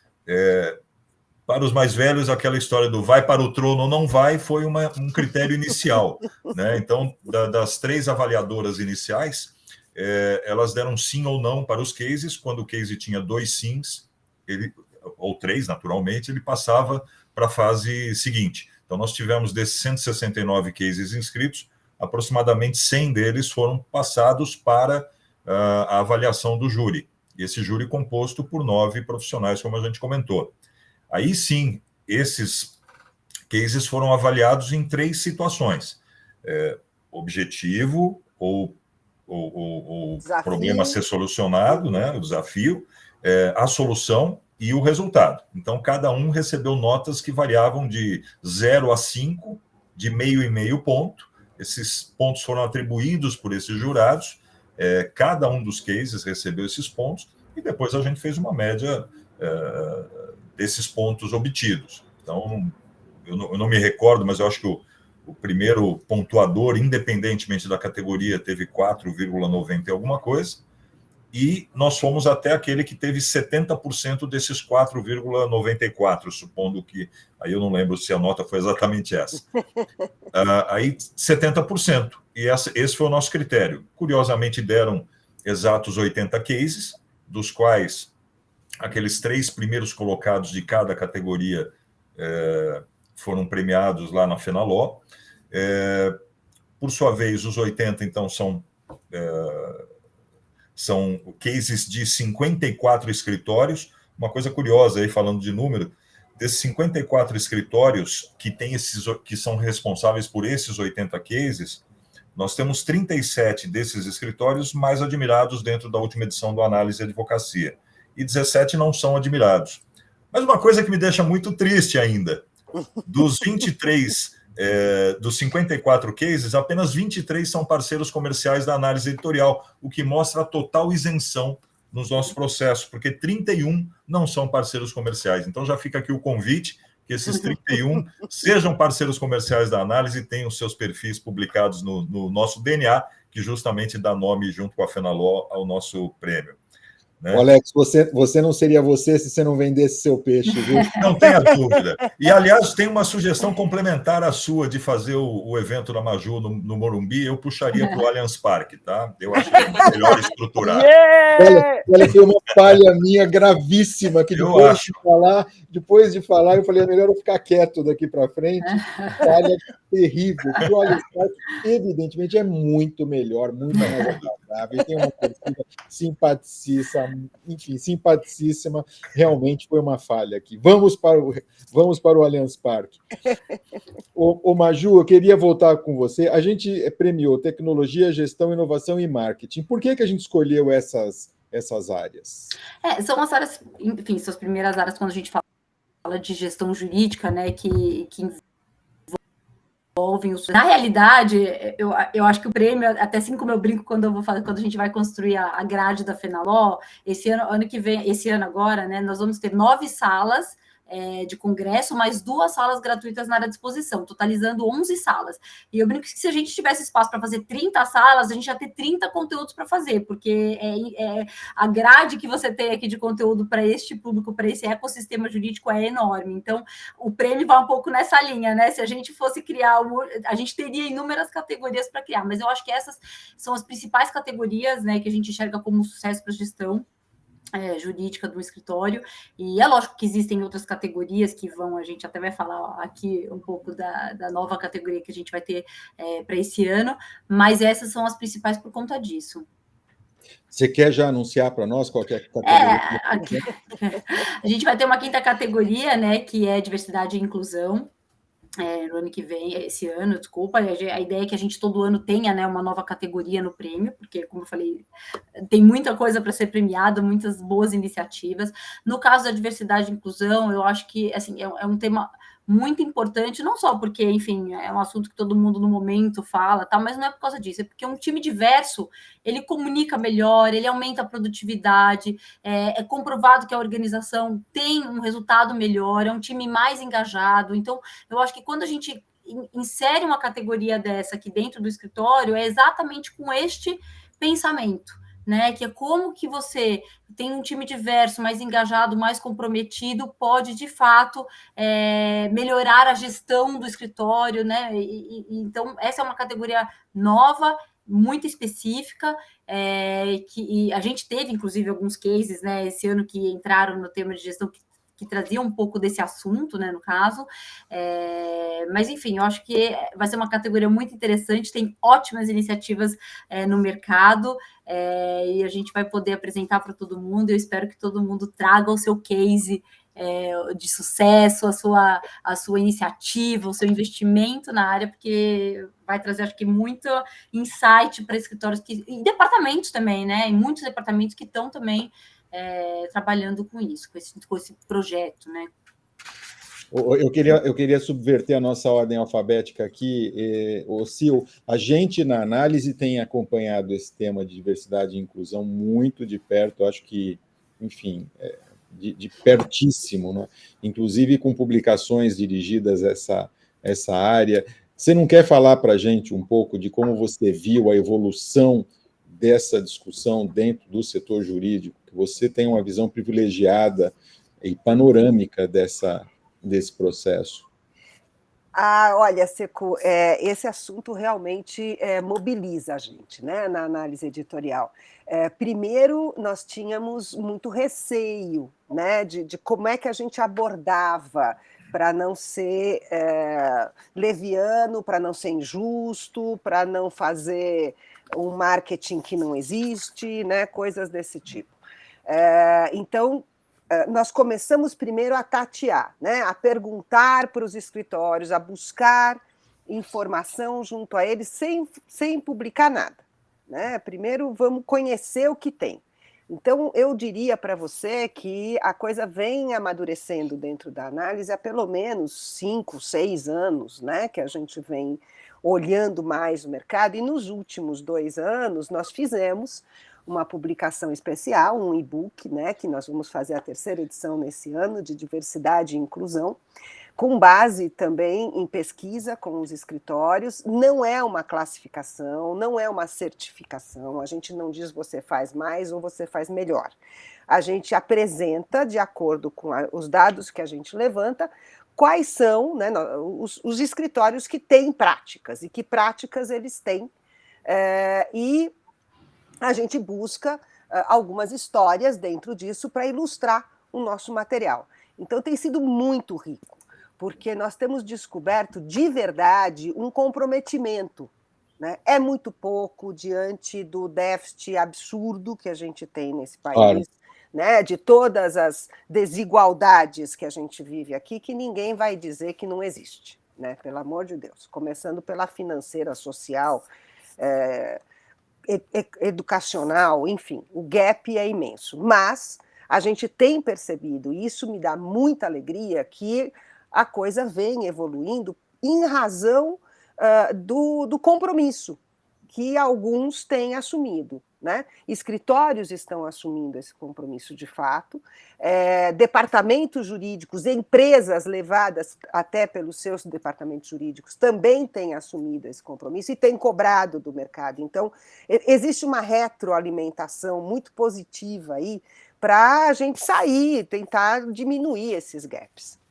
Para os mais velhos, aquela história do vai para o trono ou não vai foi um critério inicial, né? Então, das 3 avaliadoras iniciais, elas deram sim ou não para os cases. Quando o case tinha 2 sims, ou 3, naturalmente, ele passava para a fase seguinte. Então, nós tivemos desses 169 cases inscritos, aproximadamente 100 deles foram passados para a avaliação do júri. E esse júri composto por 9 profissionais, como a gente comentou. Aí sim, esses cases foram avaliados em 3 situações. Objetivo ou problema a ser solucionado, né, o desafio, a solução e o resultado. Então, cada um recebeu notas que variavam de 0 a 5, de meio e meio ponto. Esses pontos foram atribuídos por esses jurados, cada um dos cases recebeu esses pontos, e depois a gente fez uma média desses pontos obtidos. Então, eu não me recordo, mas eu acho que o primeiro pontuador, independentemente da categoria, teve 4,90 e alguma coisa, e nós fomos até aquele que teve 70% desses 4,94, supondo que, aí eu não lembro se a nota foi exatamente essa. Aí 70%, e esse foi o nosso critério. Curiosamente, deram exatos 80 cases, dos quais aqueles 3 primeiros colocados de cada categoria foram premiados lá na Fenaló. Por sua vez, os 80, então, são cases de 54 escritórios. Uma coisa curiosa aí, falando de número, desses 54 escritórios que são responsáveis por esses 80 cases, nós temos 37 desses escritórios mais admirados dentro da última edição do Análise e Advocacia, e 17 não são admirados. Mas uma coisa que me deixa muito triste ainda, dos 54 cases, apenas 23 são parceiros comerciais da análise editorial, o que mostra a total isenção nos nossos processos, porque 31 não são parceiros comerciais. Então já fica aqui o convite que esses 31 sejam parceiros comerciais da análise e tenham seus perfis publicados no nosso DNA, que justamente dá nome, junto com a Fenaló, ao nosso prêmio. Né? Alex, você não seria você se você não vendesse seu peixe, viu? Não tenha dúvida. E, aliás, tem uma sugestão complementar à sua de fazer o evento da Maju no Morumbi. Eu puxaria para o Allianz Parque, tá? Eu acho que é melhor estruturar. Olha, foi uma falha minha gravíssima, que depois de falar, eu falei, é melhor eu ficar quieto daqui para frente. terrível, porque o Allianz Parque, evidentemente, é muito melhor, muito mais agradável, tem uma torcida simpaticíssima, enfim, simpaticíssima. Realmente foi uma falha aqui. Vamos para o Allianz Parque. Ô, Maju, eu queria voltar com você. A gente premiou tecnologia, gestão, inovação e marketing. Por que a gente escolheu essas áreas? São as áreas, enfim, são as primeiras áreas quando a gente fala de gestão jurídica, né, que envolvem os... Na realidade, eu acho que o prêmio, até assim como eu brinco quando a gente vai construir a grade da Fenaló, esse ano agora, né, nós vamos ter 9 salas de congresso, mais 2 salas gratuitas na área de exposição, totalizando 11 salas. E eu brinco que se a gente tivesse espaço para fazer 30 salas, a gente ia ter 30 conteúdos para fazer, porque a grade que você tem aqui de conteúdo para este público, para esse ecossistema jurídico é enorme. Então, o prêmio vai um pouco nessa linha, né? Se a gente fosse criar, a gente teria inúmeras categorias para criar, mas eu acho que essas são as principais categorias, né, que a gente enxerga como sucesso para a gestão jurídica do escritório, e é lógico que existem outras categorias que a gente até vai falar aqui um pouco da nova categoria que a gente vai ter para esse ano, mas essas são as principais por conta disso. Você quer já anunciar para nós qual é a categoria? A gente vai ter uma 5ª categoria, né, que é diversidade e inclusão, no ano que vem, esse ano, desculpa, a ideia é que a gente todo ano tenha, né, uma nova categoria no prêmio, porque, como eu falei, tem muita coisa para ser premiada, muitas boas iniciativas. No caso da diversidade e inclusão, eu acho que, assim, é um tema muito importante, não só porque, enfim, é um assunto que todo mundo no momento fala, tá, mas não é por causa disso, é porque um time diverso, ele comunica melhor, ele aumenta a produtividade, é comprovado que a organização tem um resultado melhor, é um time mais engajado. Então, eu acho que quando a gente insere uma categoria dessa aqui dentro do escritório, é exatamente com este pensamento, né? Que é como que você tem um time diverso, mais engajado, mais comprometido, pode, de fato, melhorar a gestão do escritório, né? Então, essa é uma categoria nova, muito específica, que a gente teve, inclusive, alguns cases, né, esse ano que entraram no tema de gestão que trazia um pouco desse assunto, né, no caso, mas enfim, eu acho que vai ser uma categoria muito interessante, tem ótimas iniciativas no mercado, e a gente vai poder apresentar para todo mundo, eu espero que todo mundo traga o seu case de sucesso, a sua iniciativa, o seu investimento na área, porque vai trazer, acho que, muito insight para escritórios e departamentos também, né, e muitos departamentos que estão também trabalhando com isso, com esse projeto, né? Eu queria subverter a nossa ordem alfabética aqui. Sil, a gente, na análise, tem acompanhado esse tema de diversidade e inclusão muito de perto, acho que, enfim, de pertíssimo, né? Inclusive com publicações dirigidas a essa área. Você não quer falar para a gente um pouco de como você viu a evolução dessa discussão dentro do setor jurídico, que você tem uma visão privilegiada e panorâmica desse processo? Olha, Seco, esse assunto realmente mobiliza a gente, né, na análise editorial. Primeiro, nós tínhamos muito receio, né, de como é que a gente abordava para não ser leviano, para não ser injusto, para não fazer um marketing que não existe, né, coisas desse tipo. Então, nós começamos primeiro a tatear, né, a perguntar para os escritórios, a buscar informação junto a eles, sem publicar nada, né? Primeiro vamos conhecer o que tem. Então, eu diria para você que a coisa vem amadurecendo dentro da análise há pelo menos 5, 6 anos, né, que a gente vem olhando mais o mercado, e nos últimos 2 anos nós fizemos uma publicação especial, um e-book, né, que nós vamos fazer a 3ª edição nesse ano, de diversidade e inclusão, com base também em pesquisa com os escritórios. Não é uma classificação, não é uma certificação, a gente não diz você faz mais ou você faz melhor. A gente apresenta, de acordo com os dados que a gente levanta, quais são, né, os escritórios que têm práticas, e que práticas eles têm, e a gente busca algumas histórias dentro disso para ilustrar o nosso material. Então, tem sido muito rico, porque nós temos descoberto de verdade um comprometimento, né? É muito pouco diante do déficit absurdo que a gente tem nesse país, né? De todas as desigualdades que a gente vive aqui, que ninguém vai dizer que não existe, né? Pelo amor de Deus, começando pela financeira, social, educacional, enfim, o gap é imenso. Mas a gente tem percebido, e isso me dá muita alegria, que a coisa vem evoluindo em razão do compromisso que alguns têm assumido, né? Escritórios estão assumindo esse compromisso de fato, departamentos jurídicos, empresas levadas até pelos seus departamentos jurídicos também têm assumido esse compromisso e têm cobrado do mercado. Então, existe uma retroalimentação muito positiva aí para a gente sair, tentar diminuir esses gaps.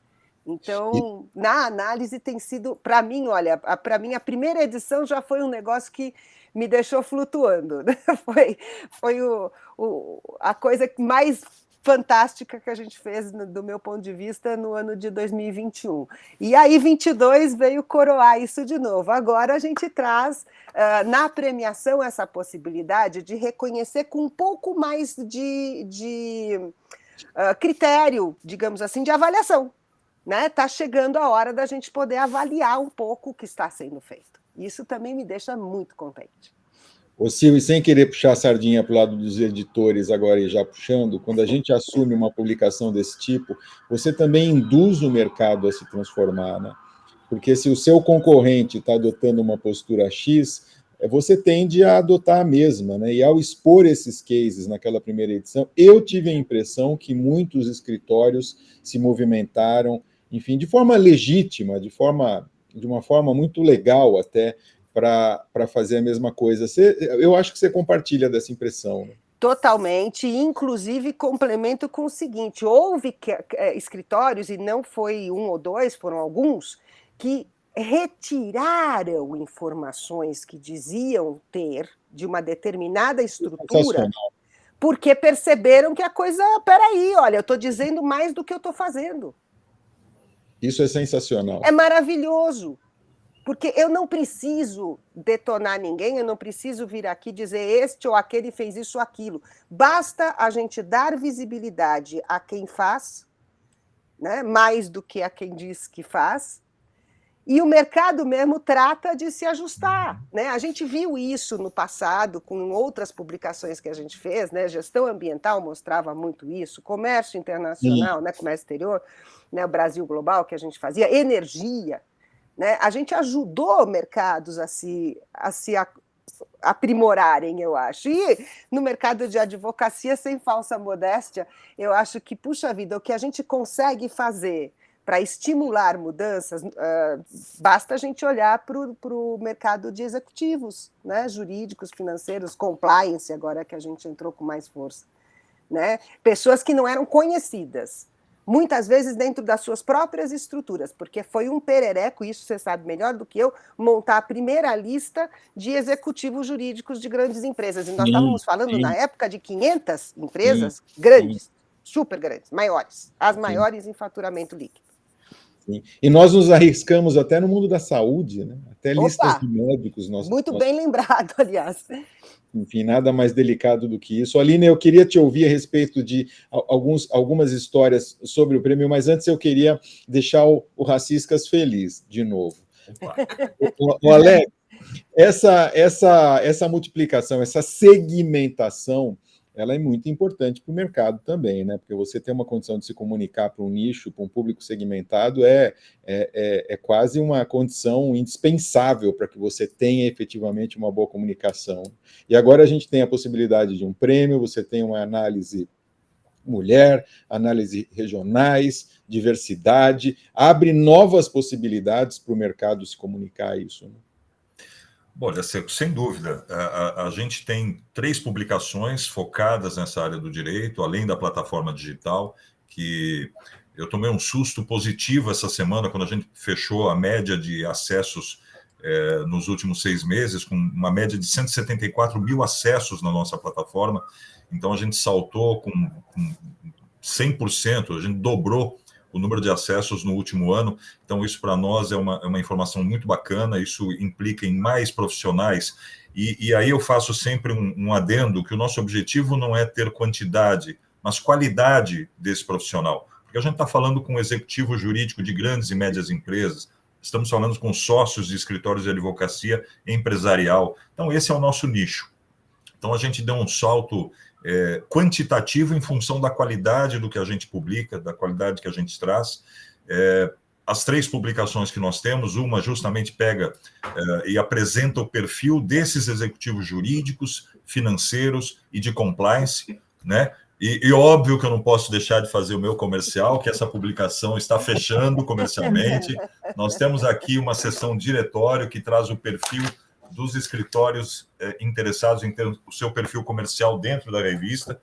Então, na análise tem sido, para mim, olha, para mim a primeira edição já foi um negócio que me deixou flutuando, né? Foi a coisa mais fantástica que a gente fez, do meu ponto de vista, no ano de 2021. E aí 22 veio coroar isso de novo. Agora a gente traz na premiação essa possibilidade de reconhecer com um pouco mais de critério, digamos assim, de avaliação. Está chegando a hora da gente poder avaliar um pouco o que está sendo feito. Isso também me deixa muito contente. Ô Silvio, sem querer puxar a sardinha para o lado dos editores agora e já puxando, quando a gente assume uma publicação desse tipo, você também induz o mercado a se transformar, né? Porque se o seu concorrente está adotando uma postura X, você tende a adotar a mesma, né? E ao expor esses cases naquela primeira edição, eu tive a impressão que muitos escritórios se movimentaram, enfim, de forma legítima, de uma forma muito legal até, para fazer a mesma coisa. Eu acho que você compartilha dessa impressão, né? Totalmente, inclusive complemento com o seguinte, houve escritórios, e não foi um ou dois, foram alguns, que retiraram informações que diziam ter de uma determinada estrutura, porque perceberam que a coisa, peraí, olha, eu estou dizendo mais do que eu estou fazendo. Isso é sensacional. É maravilhoso, porque eu não preciso detonar ninguém, eu não preciso vir aqui dizer este ou aquele fez isso ou aquilo. Basta a gente dar visibilidade a quem faz, né, mais do que a quem diz que faz, e o mercado mesmo trata de se ajustar, né? A gente viu isso no passado com outras publicações que a gente fez, né? Gestão ambiental mostrava muito isso, comércio internacional, né? Comércio exterior, né? O Brasil Global que a gente fazia, energia, né? A gente ajudou mercados a se aprimorarem, eu acho. E no mercado de advocacia, sem falsa modéstia, eu acho que, puxa vida, o que a gente consegue fazer para estimular mudanças, basta a gente olhar para o mercado de executivos, né, jurídicos, financeiros, compliance, agora que a gente entrou com mais força, né? Pessoas que não eram conhecidas, muitas vezes dentro das suas próprias estruturas, porque foi um perereco, isso você sabe melhor do que eu, montar a primeira lista de executivos jurídicos de grandes empresas. E nós estávamos falando, na época, de 500 empresas grandes, super grandes, maiores, as maiores em faturamento líquido. Sim. E nós nos arriscamos até no mundo da saúde, né? Até listas de médicos. Muito bem lembrado, aliás. Enfim, nada mais delicado do que isso. Aline, eu queria te ouvir a respeito de algumas histórias sobre o prêmio, mas antes eu queria deixar o Raciscas feliz, de novo. O Alex, essa multiplicação, essa segmentação, ela é muito importante para o mercado também, né? Porque você ter uma condição de se comunicar para um nicho, para um público segmentado, é quase uma condição indispensável para que você tenha efetivamente uma boa comunicação. E agora a gente tem a possibilidade de um prêmio, você tem uma análise mulher, análise regionais, diversidade, abre novas possibilidades para o mercado se comunicar isso, né? Bom, sem dúvida. A gente tem 3 publicações focadas nessa área do direito, além da plataforma digital, que eu tomei um susto positivo essa semana, quando a gente fechou a média de acessos nos últimos 6 meses, com uma média de 174 mil acessos na nossa plataforma. Então, a gente saltou com 100%, a gente dobrou o número de acessos no último ano. Então, isso para nós é uma informação muito bacana, isso implica em mais profissionais. E aí eu faço sempre um adendo, que o nosso objetivo não é ter quantidade, mas qualidade desse profissional. Porque a gente está falando com um executivo jurídico de grandes e médias empresas, estamos falando com sócios de escritórios de advocacia empresarial. Então, esse é o nosso nicho. Então, a gente deu um salto quantitativo em função da qualidade do que a gente publica, da qualidade que a gente traz. As 3 publicações que nós temos, uma justamente pega e apresenta o perfil desses executivos jurídicos, financeiros e de compliance, né? E óbvio que eu não posso deixar de fazer o meu comercial, que essa publicação está fechando comercialmente. Nós temos aqui uma seção diretório que traz o perfil dos escritórios interessados em ter o seu perfil comercial dentro da revista.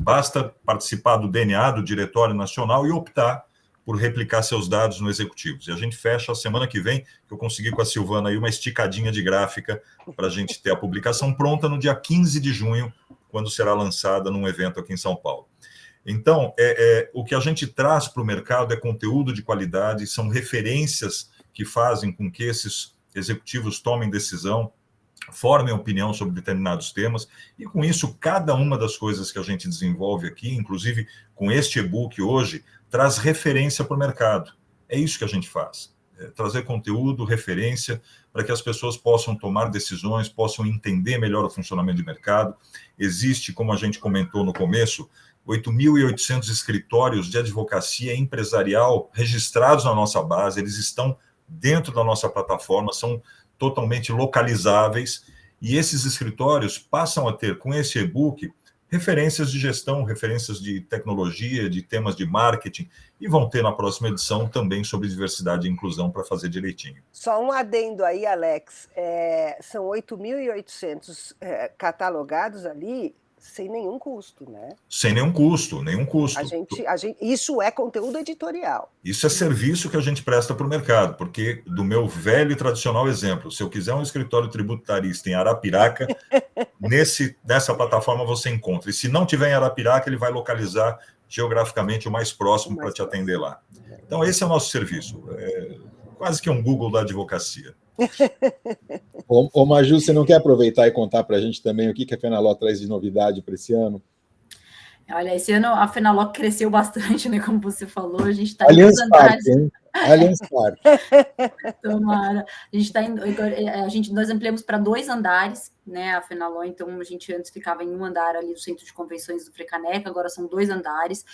Basta participar do DNA, do Diretório Nacional, e optar por replicar seus dados no Executivos. E a gente fecha a semana que vem, que eu consegui com a Silvana aí uma esticadinha de gráfica para a gente ter a publicação pronta no dia 15 de junho, quando será lançada num evento aqui em São Paulo. Então, o que a gente traz para o mercado é conteúdo de qualidade, são referências que fazem com que esses executivos tomem decisão, formem opinião sobre determinados temas, e com isso, cada uma das coisas que a gente desenvolve aqui, inclusive com este e-book hoje, traz referência para o mercado. É isso que a gente faz. Trazer conteúdo, referência, para que as pessoas possam tomar decisões, possam entender melhor o funcionamento de mercado. Existe, como a gente comentou no começo, 8.800 escritórios de advocacia empresarial registrados na nossa base, eles estão dentro da nossa plataforma, são totalmente localizáveis, e esses escritórios passam a ter, com esse e-book, referências de gestão, referências de tecnologia, de temas de marketing, e vão ter na próxima edição também sobre diversidade e inclusão para fazer direitinho. Só um adendo aí, Alex, são 8.800 catalogados ali, sem nenhum custo, né? Sem nenhum custo, nenhum custo. Isso é conteúdo editorial. Isso é serviço que a gente presta para o mercado, porque do meu velho e tradicional exemplo, se eu quiser um escritório tributarista em Arapiraca, nessa plataforma você encontra. E se não tiver em Arapiraca, ele vai localizar geograficamente o mais próximo para te atender lá. Então, esse é o nosso serviço. Quase que um Google da advocacia. Ô Maju, você não quer aproveitar e contar para a gente também o que a Fenaló traz de novidade para esse ano? Olha, esse ano a Fenaló cresceu bastante, né? Como você falou, a gente está em dois andares. Allianz Parque. Tomara. Nós ampliamos para 2 andares, né? A Fenaló, então a gente antes ficava em um andar ali do Centro de Convenções do Frecaneca, agora são 2 andares.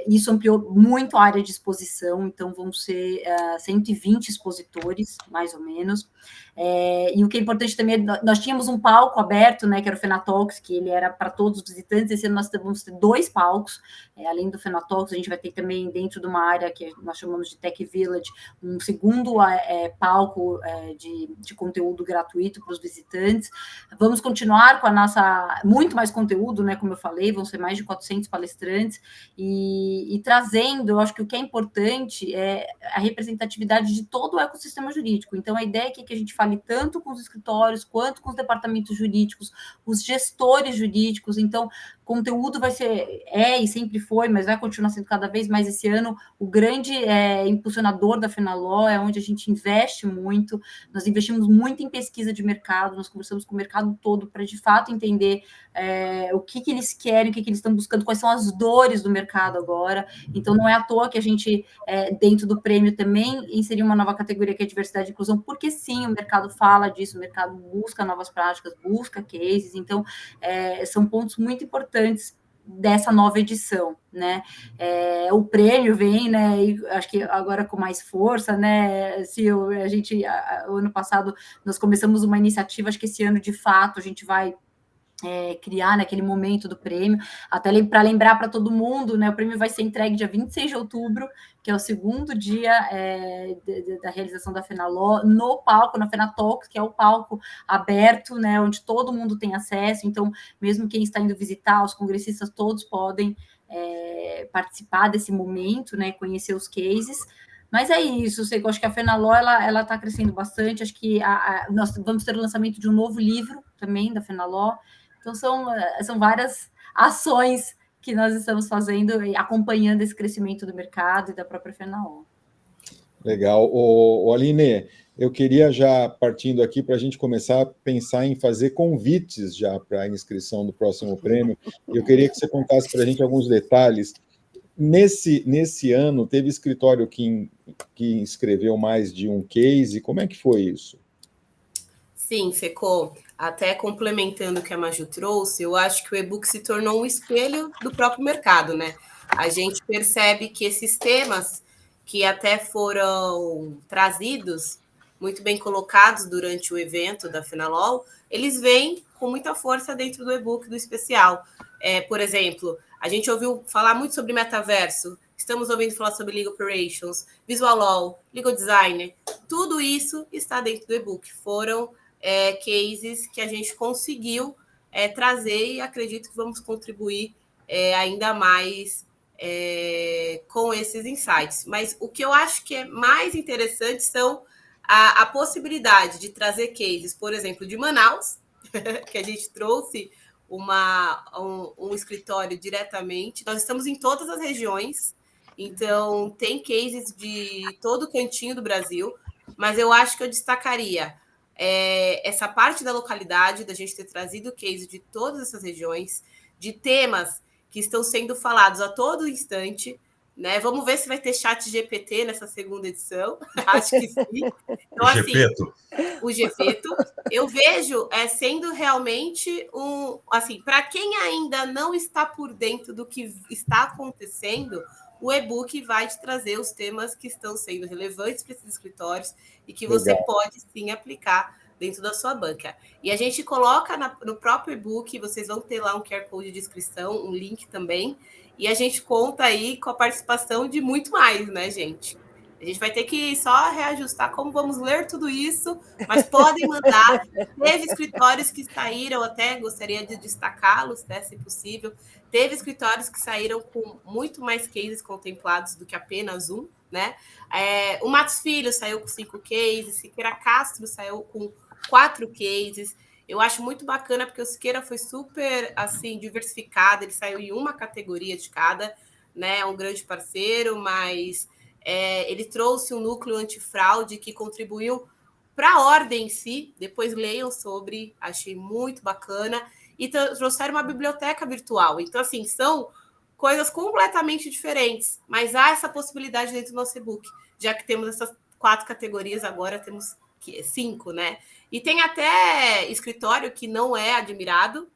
Isso ampliou muito a área de exposição, então vão ser 120 expositores, mais ou menos. E o que é importante também, nós tínhamos um palco aberto, né? Que era o Fenatalks, que ele era para todos os visitantes. Esse ano nós vamos ter 2 palcos, além do Fenatalks, a gente vai ter também dentro de uma área que nós chamamos de Tech Village, um segundo palco de conteúdo gratuito para os visitantes. Vamos continuar com a nossa, muito mais conteúdo, né, como eu falei, vão ser mais de 400 palestrantes, e trazendo, eu acho que o que é importante é a representatividade de todo o ecossistema jurídico. Então, a ideia é que a gente fale tanto com os escritórios, quanto com os departamentos jurídicos, os gestores jurídicos. Então, conteúdo vai ser, e sempre foi, mas vai continuar sendo cada vez mais esse ano, o grande impulsionador da Fenaló, é onde a gente investe muito. Nós investimos muito em pesquisa de mercado, nós conversamos com o mercado todo para, de fato, entender o que eles querem, o que eles estão buscando, quais são as dores do mercado agora. Então, não é à toa que a gente, dentro do prêmio, também inseriu uma nova categoria, que é diversidade e inclusão, porque sim, o mercado fala disso, o mercado busca novas práticas, busca cases. Então, são pontos muito importantes dessa nova edição, né? O prêmio vem, né? E acho que agora com mais força, né? O ano passado nós começamos uma iniciativa, acho que esse ano de fato a gente vai criar naquele momento do prêmio, até para lembrar para todo mundo, né? O prêmio vai ser entregue dia 26 de outubro, que é o segundo dia da realização da Fenaló, no palco, na Fenatalks, que é o palco aberto, né? Onde todo mundo tem acesso. Então, mesmo quem está indo visitar, os congressistas todos podem participar desse momento, né? Conhecer os cases. Mas é isso, eu acho que a Fenaló ela está crescendo bastante. Acho que nós vamos ter o lançamento de um novo livro também da Fenaló. Então, são várias ações que nós estamos fazendo e acompanhando esse crescimento do mercado e da própria Fenaló. Legal. Aline, eu queria já, partindo aqui, para a gente começar a pensar em fazer convites já para a inscrição do próximo prêmio. Eu queria que você contasse para a gente alguns detalhes. Nesse ano, teve escritório que inscreveu mais de um case. Como é que foi isso? Sim, Secô. Até complementando o que a Maju trouxe, eu acho que o e-book se tornou um espelho do próprio mercado, né? A gente percebe que esses temas que até foram trazidos, muito bem colocados durante o evento da Fenaló, eles vêm com muita força dentro do e-book do especial. Por exemplo, a gente ouviu falar muito sobre metaverso, estamos ouvindo falar sobre Legal Operations, Visual Law, Legal Design, tudo isso está dentro do e-book. Foram cases que a gente conseguiu trazer e acredito que vamos contribuir ainda mais com esses insights. Mas o que eu acho que é mais interessante são a possibilidade de trazer cases, por exemplo, de Manaus, que a gente trouxe um escritório diretamente. Nós estamos em todas as regiões, então tem cases de todo o cantinho do Brasil, mas eu acho que eu destacaria essa parte da localidade, da gente ter trazido case de todas essas regiões, de temas que estão sendo falados a todo instante, né? Vamos ver se vai ter chat GPT nessa segunda edição. Acho que sim. Então, o Gepeto, eu vejo sendo realmente assim, para quem ainda não está por dentro do que está acontecendo, o e-book vai te trazer os temas que estão sendo relevantes para esses escritórios e que você pode sim aplicar dentro da sua banca. E a gente coloca no próprio e-book, vocês vão ter lá um QR Code de inscrição, um link também, e a gente conta aí com a participação de muito mais, né, gente? A gente vai ter que só reajustar como vamos ler tudo isso, mas podem mandar. Teve escritórios que saíram, até gostaria de destacá-los, né, se possível. Teve escritórios que saíram com muito mais cases contemplados do que apenas um, né? O Matos Filho saiu com 5 cases, Siqueira Castro saiu com 4 cases. Eu acho muito bacana porque o Siqueira foi super assim diversificado, ele saiu em uma categoria de cada, né? É um grande parceiro, mas ele trouxe um núcleo antifraude que contribuiu para a ordem em si. Depois leiam sobre, achei muito bacana. E trouxeram uma biblioteca virtual. Então, assim, são coisas completamente diferentes, mas há essa possibilidade dentro do nosso e-book, já que temos essas 4 categorias, agora temos 5, né? E tem até escritório que não é admirado,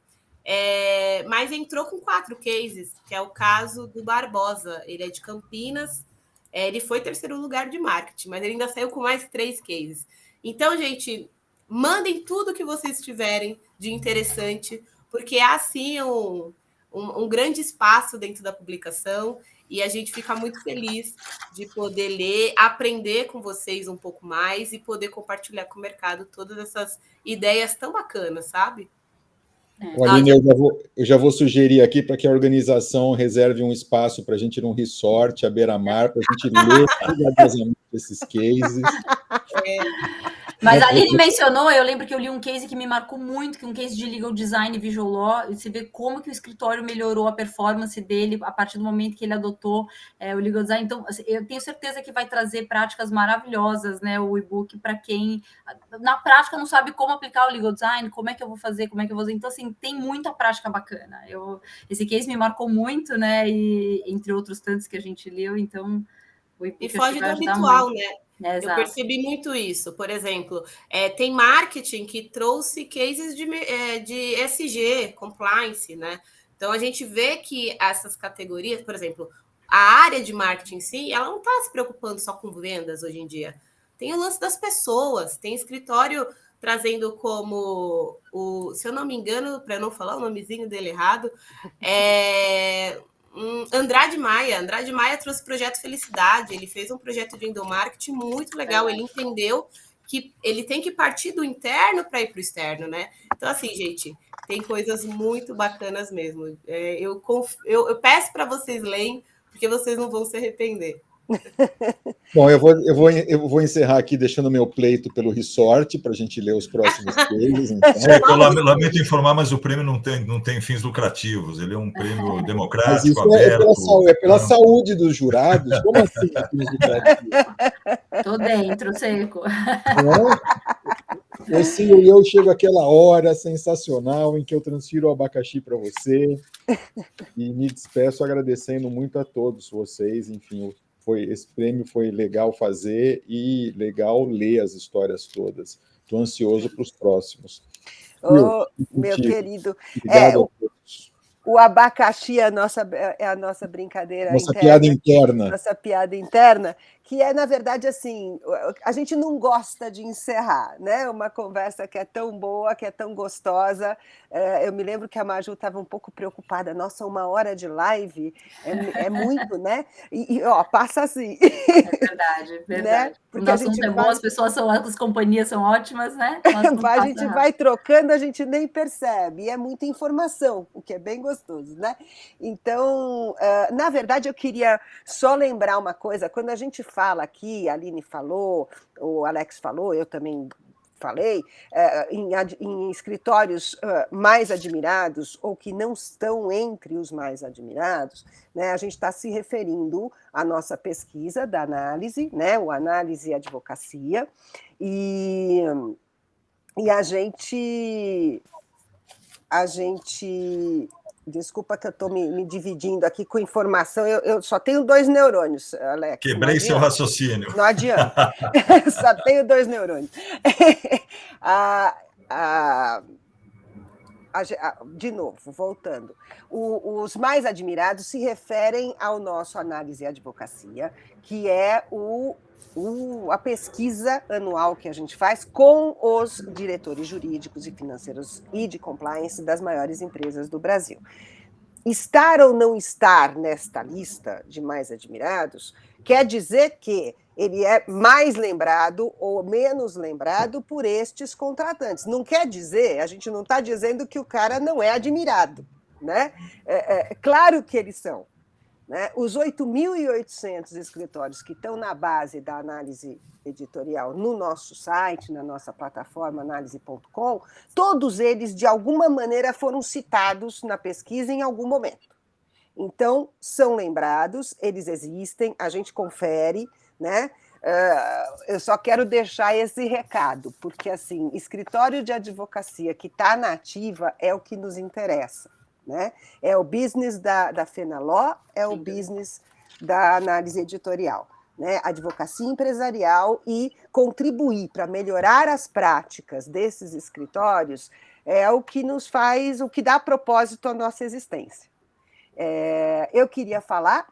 mas entrou com 4 cases, que é o caso do Barbosa. Ele é de Campinas, ele foi 3º lugar de marketing, mas ele ainda saiu com mais 3 cases. Então, gente, mandem tudo que vocês tiverem de interessante, porque há, sim, um grande espaço dentro da publicação e a gente fica muito feliz de poder ler, aprender com vocês um pouco mais e poder compartilhar com o mercado todas essas ideias tão bacanas, sabe? Aline, eu já vou sugerir aqui para que a organização reserve um espaço para a gente ir num resort à beira-mar, para a gente ler cuidadosamente esses cases. Mas a Aline mencionou, eu lembro que eu li um case que me marcou muito, que é um case de Legal Design e Visual Law, e você vê como que o escritório melhorou a performance dele a partir do momento que ele adotou o Legal Design. Então, assim, eu tenho certeza que vai trazer práticas maravilhosas, né, o e-book, para quem, na prática, não sabe como aplicar o Legal Design, como é que eu vou fazer, como é que eu vou fazer. Então, assim, tem muita prática bacana. Esse case me marcou muito, né, e entre outros tantos que a gente leu, então... E foge do habitual, muito, né? Eu percebi muito isso. Por exemplo, tem marketing que trouxe cases de SG, compliance, né? Então, a gente vê que essas categorias, por exemplo, a área de marketing em si, ela não está se preocupando só com vendas hoje em dia. Tem o lance das pessoas, tem escritório trazendo como, se eu não me engano, para não falar o nomezinho dele errado, Andrade Maia trouxe Projeto Felicidade, ele fez um projeto de endomarketing muito legal, ele entendeu que ele tem que partir do interno para ir para o externo, né? Então, assim, gente, tem coisas muito bacanas mesmo. Eu peço para vocês lerem, porque vocês não vão se arrepender. Bom, eu vou encerrar aqui deixando meu pleito pelo resort para a gente ler os próximos cases. Então. Seco, eu lamento informar, mas o prêmio não tem fins lucrativos. Ele é um prêmio democrático, mas isso aberto. É pela saúde dos jurados? Como assim fins lucrativos? Tô dentro, Seco. E eu chego àquela hora sensacional em que eu transfiro o abacaxi para você e me despeço agradecendo muito a todos vocês. Enfim, esse prêmio foi legal fazer e legal ler as histórias todas. Estou ansioso para os próximos. Meu querido, obrigado a todos. O abacaxi é a nossa brincadeira interna. Piada interna. Nossa piada interna, que é, na verdade, assim, a gente não gosta de encerrar, né? Uma conversa que é tão boa, que é tão gostosa. Eu me lembro que a Maju estava um pouco preocupada. Nossa, 1 hora de live é muito, né? E passa assim. É verdade. Né? Porque o assunto é bom, as companhias são ótimas, né? A gente vai trocando, a gente nem percebe. E é muita informação, o que é bem gostoso, né? Então, na verdade, eu queria só lembrar uma coisa. Quando a gente fala aqui, a Aline falou, o Alex falou, eu também falei, em escritórios mais admirados ou que não estão entre os mais admirados, né, a gente está se referindo à nossa pesquisa da análise, né, o Análise e Advocacia, e a gente desculpa que eu estou me dividindo aqui com informação, eu só tenho 2 neurônios, Alex. Quebrei seu raciocínio. Não adianta, só tenho 2 neurônios. De novo, voltando, os mais admirados se referem ao nosso Análise e Advocacia, que é a pesquisa anual que a gente faz com os diretores jurídicos e financeiros e de compliance das maiores empresas do Brasil. Estar ou não estar nesta lista de mais admirados quer dizer que ele é mais lembrado ou menos lembrado por estes contratantes. Não quer dizer, a gente não está dizendo que o cara não é admirado, né? Claro que eles são. Né? Os 8.800 escritórios que estão na base da análise editorial no nosso site, na nossa plataforma análise.com, todos eles, de alguma maneira, foram citados na pesquisa em algum momento. Então, são lembrados, eles existem, a gente confere, né? Eu só quero deixar esse recado, porque, assim, escritório de advocacia que está na ativa é o que nos interessa. Né? É o business da Fenaló, é o business da análise editorial, né? Advocacia empresarial e contribuir para melhorar as práticas desses escritórios é o que nos faz, o que dá propósito à nossa existência. Eu queria falar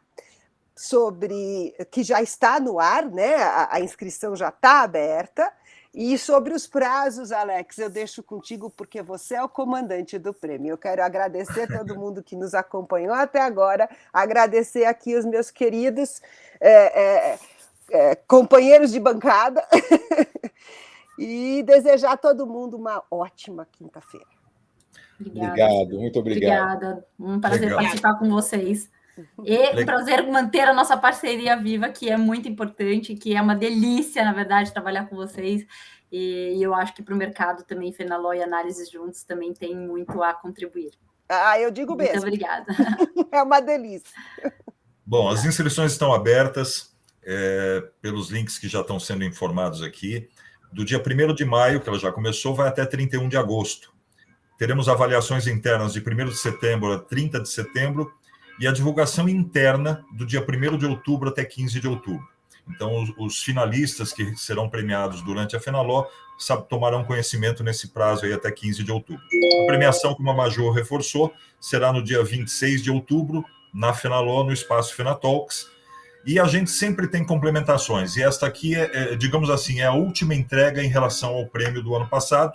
sobre que já está no ar, né? A inscrição já está aberta. E sobre os prazos, Alex, eu deixo contigo, porque você é o comandante do prêmio. Eu quero agradecer a todo mundo que nos acompanhou até agora, agradecer aqui os meus queridos companheiros de bancada e desejar a todo mundo uma ótima quinta-feira. Obrigado, muito obrigado. Obrigada, um prazer participar com vocês. E um prazer manter a nossa parceria viva, que é muito importante, que é uma delícia, na verdade, trabalhar com vocês. E eu acho que para o mercado também, Fenaló e Análise juntos também tem muito a contribuir. Eu digo mesmo. Muito obrigada. É uma delícia. Bom, as inscrições estão abertas pelos links que já estão sendo informados aqui. Do dia 1º de maio, que ela já começou, vai até 31 de agosto. Teremos avaliações internas de 1º de setembro a 30 de setembro, e a divulgação interna do dia 1º de outubro até 15 de outubro. Então, os finalistas que serão premiados durante a Fenaló tomarão conhecimento nesse prazo aí até 15 de outubro. A premiação, como a Maju reforçou, será no dia 26 de outubro, na Fenaló, no espaço Fenatalks. E a gente sempre tem complementações. E esta aqui digamos assim, é a última entrega em relação ao prêmio do ano passado,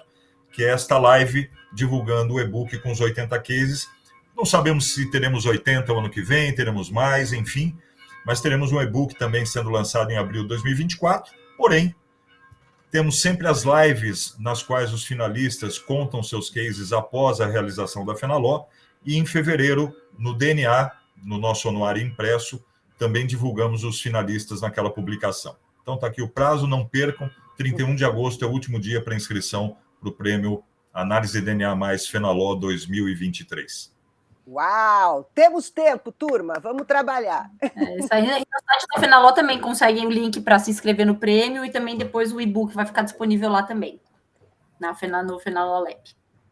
que é esta live divulgando o e-book com os 80 cases. Não sabemos se teremos 80 o ano que vem, teremos mais, enfim, mas teremos um e-book também sendo lançado em abril de 2024. Porém, temos sempre as lives nas quais os finalistas contam seus cases após a realização da Fenaló, e em fevereiro, no DNA, no nosso anuário impresso, também divulgamos os finalistas naquela publicação. Então está aqui o prazo, não percam, 31 de agosto é o último dia para inscrição para o prêmio Análise DNA mais Fenaló 2023. Uau! Temos tempo, turma, vamos trabalhar. Isso aí, no site da Fenaló também conseguem o link para se inscrever no prêmio e também depois o e-book vai ficar disponível lá também, no Fenaló Lab.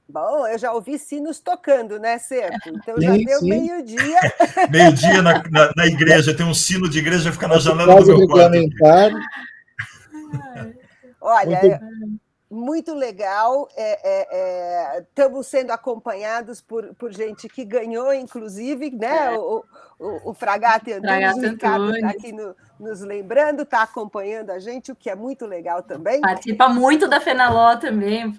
Bom, eu já ouvi sinos tocando, né, Seco? Então já deu meio-dia. Meio-dia na igreja, tem um sino de igreja, fica na janela do meu quarto. Olha, muito legal. Estamos sendo acompanhados por gente que ganhou, inclusive, né? O Fragata Antunes, o Ricardo está aqui nos lembrando, está acompanhando a gente, o que é muito legal também. Participa muito da Fenaló também.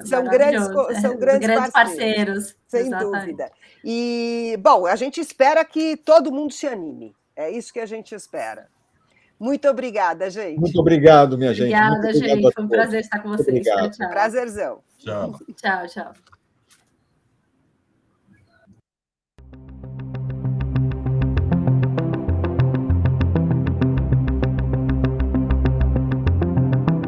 São grandes parceiros. Sem exatamente. dúvida. E, bom, a gente espera que todo mundo se anime. É isso que a gente espera. Muito obrigada, gente. Muito obrigado, minha gente. Obrigada, gente. Foi um prazer estar com vocês. Obrigado. Tchau. Prazerzão. Tchau. Tchau, tchau.